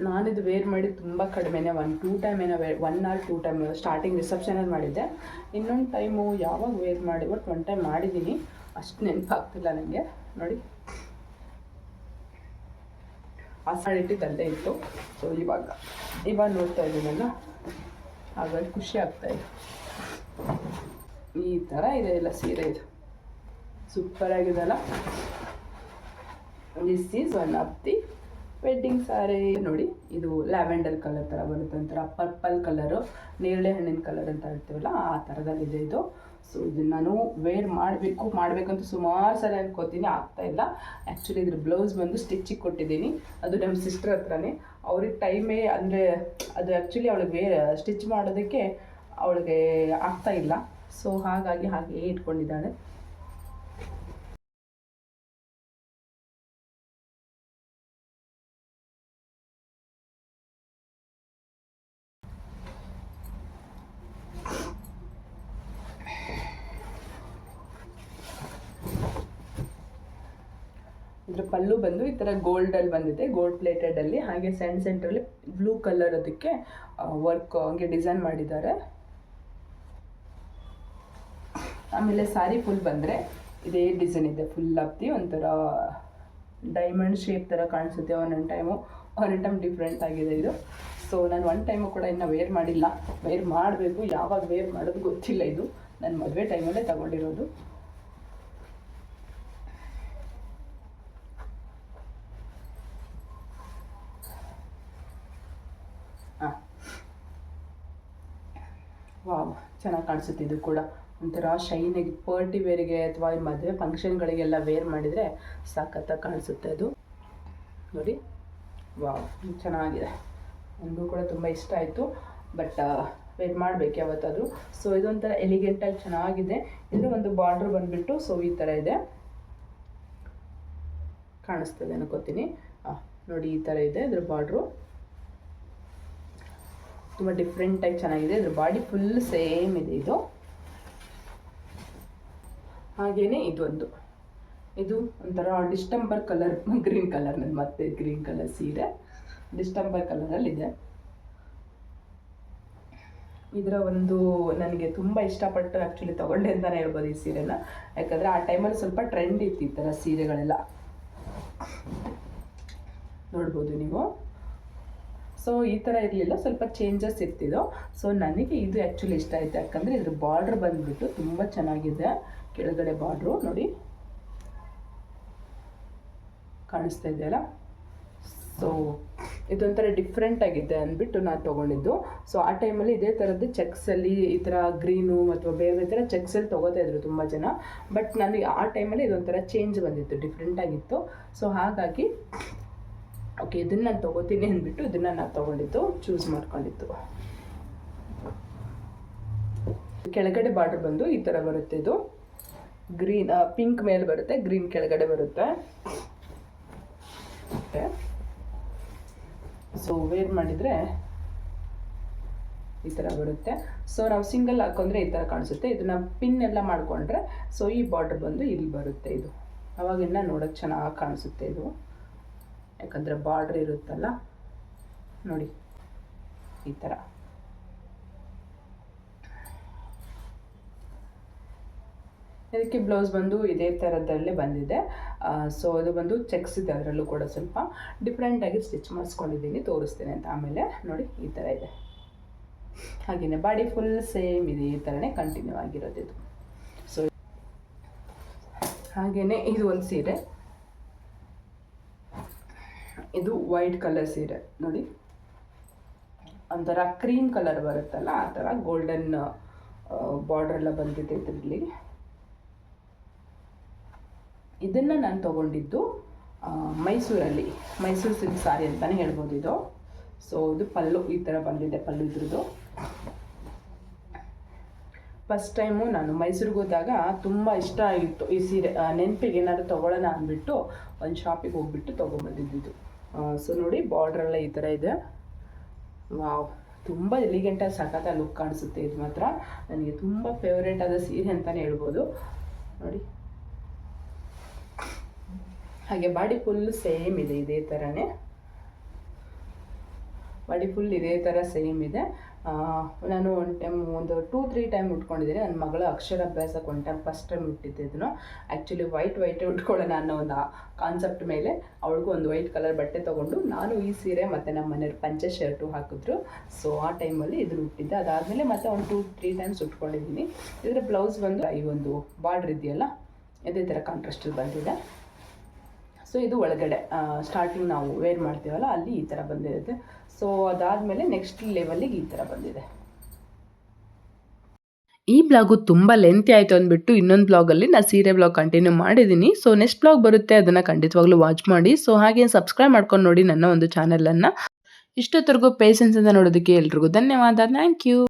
ನಾನಿದು ವೇರ್ ಮಾಡಿ ತುಂಬ ಕಡಿಮೆನೇ, 1-2 ಟೈಮ್ ಏನೋ 1 or 2 ಟೈಮ್ ಸ್ಟಾರ್ಟಿಂಗ್ ರಿಸೆಪ್ಷನಲ್ಲಿ ಮಾಡಿದ್ದೆ. ಇನ್ನೊಂದು ಟೈಮು ಯಾವಾಗ ವೇರ್ ಮಾಡಿ, ಒಟ್ಟು 1 ಟೈಮ್ ಮಾಡಿದ್ದೀನಿ, ಅಷ್ಟು ನೆನಪಾಗ್ತಿಲ್ಲ ನನಗೆ. ನೋಡಿ, ಇಟ್ಟಿದ್ದಲ್ಲೇ ಇತ್ತು. ಸೊ ಇವಾಗ ನೋಡ್ತಾ ಇದ್ದೀನಲ್ಲ, ಹಾಗಾಗಿ ಖುಷಿ ಆಗ್ತಾಯಿದೆ. ಈ ಥರ ಇದೆ ಎಲ್ಲ ಸೀರೆ, ಇದು ಸೂಪರಾಗಿದೆಲ್ಲ. This is one of the wedding sari. ನೋಡಿ, ಇದು ಲ್ಯಾವೆಂಡರ್ ಕಲರ್ ಥರ ಬರುತ್ತೆ, ಒಂಥರ ಪರ್ಪಲ್ ಕಲರು, ನೇರಳೆ ಹಣ್ಣಿನ ಕಲರ್ ಅಂತ ಹೇಳ್ತೀವಲ್ಲ ಆ ಥರದಲ್ಲಿದೆ ಇದು. ಸೊ ಇದನ್ನು ನಾನು ವೇರ್ ಮಾಡಬೇಕಂತ ಸುಮಾರು ಸರಿ ಅನ್ಕೋತೀನಿ, ಆಗ್ತಾಯಿಲ್ಲ. ಆ್ಯಕ್ಚುಲಿ ಇದ್ರ ಬ್ಲೌಸ್ ಬಂದು ಸ್ಟಿಚಿಗೆ ಕೊಟ್ಟಿದ್ದೀನಿ, ಅದು ನಮ್ಮ ಸಿಸ್ಟರ್ ಹತ್ರನೇ. ಅವ್ರಿಗೆ ಟೈಮೇ ಅಂದರೆ ಅದು ಆ್ಯಕ್ಚುಲಿ ಅವಳಿಗೆ ಸ್ಟಿಚ್ ಮಾಡೋದಕ್ಕೆ ಅವಳಿಗೆ ಆಗ್ತಾಯಿಲ್ಲ. ಸೊ ಹಾಗಾಗಿ ಹಾಗೆ ಇಟ್ಕೊಂಡಿದ್ದಾಳೆ. ಇದ್ರ ಪಲ್ಲು ಬಂದು ಈ ಥರ ಗೋಲ್ಡಲ್ಲಿ ಬಂದಿದೆ, ಗೋಲ್ಡ್ ಪ್ಲೇಟೆಡಲ್ಲಿ. ಹಾಗೆ ಸೆಂಟ್ರಲ್ಲಿ ಬ್ಲೂ ಕಲರ್ ಅದಕ್ಕೆ ವರ್ಕ್ ಹಂಗೆ ಡಿಸೈನ್ ಮಾಡಿದ್ದಾರೆ. ಆಮೇಲೆ ಸ್ಯಾರಿ ಫುಲ್ ಬಂದರೆ ಇದೇ ಡಿಸೈನ್ ಇದೆ, ಫುಲ್ ಆಫ್ತಿ ಒಂಥರ ಡೈಮಂಡ್ ಶೇಪ್ ಥರ ಕಾಣಿಸುತ್ತೆ. ಒಂದೊಂದು ಟೈಮ್ ಡಿಫ್ರೆಂಟ್ ಆಗಿದೆ ಇದು. ಸೊ ನಾನು 1 ಟೈಮು ಕೂಡ ಇನ್ನೂ ವೇರ್ ಮಾಡಿಲ್ಲ, ವೇರ್ ಮಾಡಬೇಕು. ಯಾವಾಗ ವೇರ್ ಮಾಡೋದು ಗೊತ್ತಿಲ್ಲ. ಇದು ನನ್ನ ಮದುವೆ ಟೈಮಲ್ಲೇ ತಗೊಂಡಿರೋದು. ವಾವ್, ಚೆನ್ನಾಗಿ ಕಾಣಿಸುತ್ತೆ. ಇದು ಕೂಡ ಒಂಥರ ಶೈನಿಗೆ ಪಾರ್ಟಿ ವೇರಿಗೆ ಅಥವಾ ಮದುವೆ ಫಂಕ್ಷನ್ಗಳಿಗೆಲ್ಲ ವೇರ್ ಮಾಡಿದರೆ ಸಖತ್ತಾಗಿ ಕಾಣಿಸುತ್ತೆ ಅದು. ನೋಡಿ, ವಾವ್, ಚೆನ್ನಾಗಿದೆ. ನನಗೂ ಕೂಡ ತುಂಬ ಇಷ್ಟ ಆಯಿತು. ಬಟ್ ವೇರ್ ಮಾಡಬೇಕು ಯಾವತ್ತಾದರೂ. ಸೊ ಇದೊಂಥರ ಎಲಿಗೆಂಟಾಗಿ ಚೆನ್ನಾಗಿದೆ. ಇದರ ಒಂದು ಬಾರ್ಡ್ರ್ ಬಂದುಬಿಟ್ಟು ಸೊ ಈ ಥರ ಇದೆ, ಕಾಣಿಸ್ತದೆ ಅನ್ಕೋತೀನಿ. ನೋಡಿ, ಈ ಥರ ಇದೆ ಇದ್ರ ಬಾರ್ಡ್ರು. ತುಂಬ ಡಿಫ್ರೆಂಟಾಗಿ ಚೆನ್ನಾಗಿದೆ. ಇದ್ರ ಬಾಡಿ ಫುಲ್ ಸೇಮ್ ಇದೆ ಇದು. ಹಾಗೆಯೇ ಇದು ಒಂಥರ ಡಿಸ್ಟೆಂಬರ್ ಕಲರ್, ಗ್ರೀನ್ ಕಲರ್, ನನ್ನ ಮತ್ತೆ ಗ್ರೀನ್ ಕಲರ್ ಸೀರೆ ಡಿಸ್ಟೆಂಬರ್ ಕಲರಲ್ಲಿದೆ. ಇದರ ಒಂದು ನನಗೆ ತುಂಬ ಇಷ್ಟಪಟ್ಟು ಆ್ಯಕ್ಚುಲಿ ತೊಗೊಂಡೆ ಅಂತಲೇ ಹೇಳ್ಬೋದು ಈ ಸೀರೆನ. ಯಾಕಂದರೆ ಆ ಟೈಮಲ್ಲಿ ಸ್ವಲ್ಪ ಟ್ರೆಂಡ್ ಇತ್ತು ಈ ಥರ ಸೀರೆಗಳೆಲ್ಲ, ನೋಡ್ಬೋದು ನೀವು. ಸೊ ಈ ಥರ ಇರಲಿಲ್ಲ, ಸ್ವಲ್ಪ ಚೇಂಜಸ್ ಇರ್ತಿದ್ದು. ಸೊ ನನಗೆ ಇದು ಆ್ಯಕ್ಚುಲಿ ಇಷ್ಟ ಆಯಿತು, ಯಾಕಂದರೆ ಇದ್ರ ಬಾರ್ಡ್ರ್ ಬಂದುಬಿಟ್ಟು ತುಂಬ ಚೆನ್ನಾಗಿದೆ. ಕೆಳಗಡೆ ಬಾರ್ಡ್ರು ನೋಡಿ, ಕಾಣಿಸ್ತಾ ಇದೆಯಲ್ಲ. ಸೊ ಇದೊಂಥರ ಡಿಫ್ರೆಂಟ್ ಆಗಿದೆ ಅಂದ್ಬಿಟ್ಟು ನಾನು ತೊಗೊಂಡಿದ್ದು. ಸೊ ಆ ಟೈಮಲ್ಲಿ ಇದೇ ಥರದ್ದು ಚೆಕ್ಸಲ್ಲಿ ಈ ಥರ ಗ್ರೀನು ಅಥವಾ ಬೇರೆ ಥರ ಚೆಕ್ಸಲ್ಲಿ ತೊಗೋತಾ ಇದ್ರು ತುಂಬ ಜನ. ಬಟ್ ನನಗೆ ಆ ಟೈಮಲ್ಲಿ ಇದೊಂಥರ ಚೇಂಜ್ ಬಂದಿತ್ತು, ಡಿಫ್ರೆಂಟಾಗಿತ್ತು. ಸೊ ಹಾಗಾಗಿ ಓಕೆ, ಇದನ್ನು ನಾನು ತೊಗೋತೀನಿ ಅಂದ್ಬಿಟ್ಟು ಇದನ್ನು ನಾನು ತೊಗೊಂಡಿದ್ದು, ಚೂಸ್ ಮಾಡ್ಕೊಂಡಿದ್ದು. ಕೆಳಗಡೆ ಬಾರ್ಡರ್ ಬಂದು ಈ ಥರ ಬರುತ್ತೆ. ಇದು ಗ್ರೀನ್ ಪಿಂಕ್ ಮೇಲೆ ಬರುತ್ತೆ, ಗ್ರೀನ್ ಕೆಳಗಡೆ ಬರುತ್ತೆ. ಸೊ ವೇರ್ ಮಾಡಿದರೆ ಈ ಥರ ಬರುತ್ತೆ. ಸೊ ನಾವು ಸಿಂಗಲ್ ಹಾಕೊಂಡ್ರೆ ಈ ಥರ ಕಾಣಿಸುತ್ತೆ. ಇದನ್ನು ಪಿನ್ ಎಲ್ಲ ಮಾಡಿಕೊಂಡ್ರೆ ಸೊ ಈ ಬಾರ್ಡರ್ ಬಂದು ಇಲ್ಲಿ ಬರುತ್ತೆ. ಇದು ಅವಾಗಿನ್ನ ನೋಡೋಕ್ಕೆ ಚೆನ್ನಾಗಿ ಕಾಣಿಸುತ್ತೆ ಇದು, ಯಾಕಂದರೆ ಬಾರ್ಡ್ರ್ ಇರುತ್ತಲ್ಲ. ನೋಡಿ, ಈ ಥರ. ಇದಕ್ಕೆ ಬ್ಲೌಸ್ ಬಂದು ಇದೇ ಥರದಲ್ಲೇ ಬಂದಿದೆ. ಸೊ ಅದು ಬಂದು ಚೆಕ್ಸ್ ಇದೆ, ಅದರಲ್ಲೂ ಕೂಡ ಸ್ವಲ್ಪ ಡಿಫ್ರೆಂಟಾಗಿ ಸ್ಟಿಚ್ ಮಾಡಿಸ್ಕೊಂಡಿದ್ದೀನಿ, ತೋರಿಸ್ತೇನೆ ಅಂತ ಆಮೇಲೆ. ನೋಡಿ, ಈ ಥರ ಇದೆ. ಹಾಗೆಯೇ ಬಾಡಿ ಫುಲ್ ಸೇಮ್ ಇದೆ, ಈ ಥರನೇ ಕಂಟಿನ್ಯೂ ಆಗಿರೋದು ಇದು. ಸೊ ಹಾಗೆಯೇ ಇದು ಒಂದು ಸೀರೆ, ಇದು ವೈಟ್ ಕಲರ್ ಸೀರೆ. ನೋಡಿ, ಒಂಥರ ಕ್ರೀಮ್ ಕಲರ್ ಬರುತ್ತಲ್ಲ ಆ ಥರ ಗೋಲ್ಡನ್ ಬಾರ್ಡರ್ ಎಲ್ಲ ಬಂದಿದೆ ಇದರಲ್ಲಿ. ಇದನ್ನು ನಾನು ತೊಗೊಂಡಿದ್ದು ಮೈಸೂರಲ್ಲಿ, ಮೈಸೂರು ಸಿಲ್ಕ್ ಸಾರಿ ಅಂತಲೇ ಹೇಳ್ಬೋದು ಇದು. ಸೊ ಇದು ಪಲ್ಲು ಈ ಥರ ಬಂದಿದೆ, ಪಲ್ಲು ಇದ್ರದ್ದು. ಫಸ್ಟ್ ಟೈಮು ನಾನು ಮೈಸೂರಿಗೆ ಹೋದಾಗ ತುಂಬ ಇಷ್ಟ ಆಗಿತ್ತು ಈ ಸೀರೆ. ನೆನಪಿಗೆ ಏನಾದರೂ ತೊಗೊಳ್ಳೋಣ ಅಂದ್ಬಿಟ್ಟು ಒಂದು ಶಾಪಿಗೆ ಹೋಗ್ಬಿಟ್ಟು ತೊಗೊಂಬಂದಿದ್ದು. ಸೊ ನೋಡಿ, ಬಾರ್ಡ್ರೆಲ್ಲ ಈ ಥರ ಇದೆ. ವಾವ್, ತುಂಬ ಎಲಿಗೆಂಟಾಗಿ ಸಖತ್ತಾಗಿ ಲುಕ್ ಕಾಣಿಸುತ್ತೆ. ಇದು ಮಾತ್ರ ನನಗೆ ತುಂಬ ಫೇವ್ರೇಟ್ ಆದ ಸೀರೆ ಅಂತಲೇ ಹೇಳ್ಬೋದು. ನೋಡಿ, ಹಾಗೆ ಬಾಡಿ ಫುಲ್ ಸೇಮ್ ಇದೆ, ಇದೇ ಥರನೇ ಬಾಡಿ ಫುಲ್ ಇದೇ ಥರ ಸೇಮ್ ಇದೆ. ನಾನು ಒಂದು 2-3 ಟೈಮ್ ಉಟ್ಕೊಂಡಿದ್ದೀನಿ. ನನ್ನ ಮಗಳ ಅಕ್ಷರಾಭ್ಯಾಸಕ್ಕೆ ಒಂದು ಟೈಮ್ ಫಸ್ಟ್ ಟೈಮ್ ಉಟ್ಟಿದ್ದೆದನ್ನು. ಆ್ಯಕ್ಚುಲಿ ವೈಟೇ ಉಟ್ಕೊಳ್ಳೋಣ ಅನ್ನೋ ಒಂದು ಕಾನ್ಸೆಪ್ಟ್ ಮೇಲೆ ಅವಳಿಗೂ ಒಂದು ವೈಟ್ ಕಲರ್ ಬಟ್ಟೆ ತೊಗೊಂಡು ನಾನು ಈ ಸೀರೆ ಮತ್ತು ನಮ್ಮ ಮನೆಯವ್ರು ಪಂಚೆ ಶರ್ಟು ಹಾಕಿದ್ರು. ಸೊ ಆ ಟೈಮಲ್ಲಿ ಇದನ್ನು ಉಟ್ಟಿದ್ದೆ. ಅದಾದಮೇಲೆ ಮತ್ತೆ ಒಂದು 2-3 ಟೈಮ್ಸ್ ಉಟ್ಕೊಂಡಿದ್ದೀನಿ. ಇದರ ಬ್ಲೌಸ್ ಬಂದು ಈ ಒಂದು ಬಾರ್ಡ್ರ್ ಇದೆಯಲ್ಲ, ಇದೇ ಥರ ಕಾಂಟ್ರಾಸ್ಟಲ್ಲಿ ಬಂದಿದೆ. ಸೊ ಇದು ಒಳಗಡೆ ಸ್ಟಾರ್ಟಿಂಗ್ ನಾವು ವೇರ್ ಮಾಡ್ತೀವಲ್ಲ ಅಲ್ಲಿ ಈ ಥರ ಬಂದಿರುತ್ತೆ. ಸೊ ಅದಾದಮೇಲೆ ನೆಕ್ಸ್ಟ್ ಲೆವೆಲ್ಲಿಗೆ ಈ ಥರ ಬಂದಿದೆ. ಈ ಬ್ಲಾಗು ತುಂಬ ಲೆಂತಿ ಆಯಿತು ಅಂದ್ಬಿಟ್ಟು ಇನ್ನೊಂದು ಬ್ಲಾಗಲ್ಲಿ ನಾನು ಸೀರೆ ಬ್ಲಾಗ್ ಕಂಟಿನ್ಯೂ ಮಾಡಿದ್ದೀನಿ. ಸೊ ನೆಕ್ಸ್ಟ್ ಬ್ಲಾಗ್ ಬರುತ್ತೆ, ಅದನ್ನು ಖಂಡಿತವಾಗ್ಲೂ ವಾಚ್ ಮಾಡಿ. ಸೊ ಹಾಗೆ ಸಬ್ಸ್ಕ್ರೈಬ್ ಮಾಡ್ಕೊಂಡು ನೋಡಿ ನನ್ನ ಒಂದು ಚಾನಲನ್ನು. ಇಷ್ಟೊತ್ತರೆಗೂ ಪೇಷನ್ಸಿಂದ ನೋಡೋದಕ್ಕೆ ಎಲ್ರಿಗೂ ಧನ್ಯವಾದ. Thank you.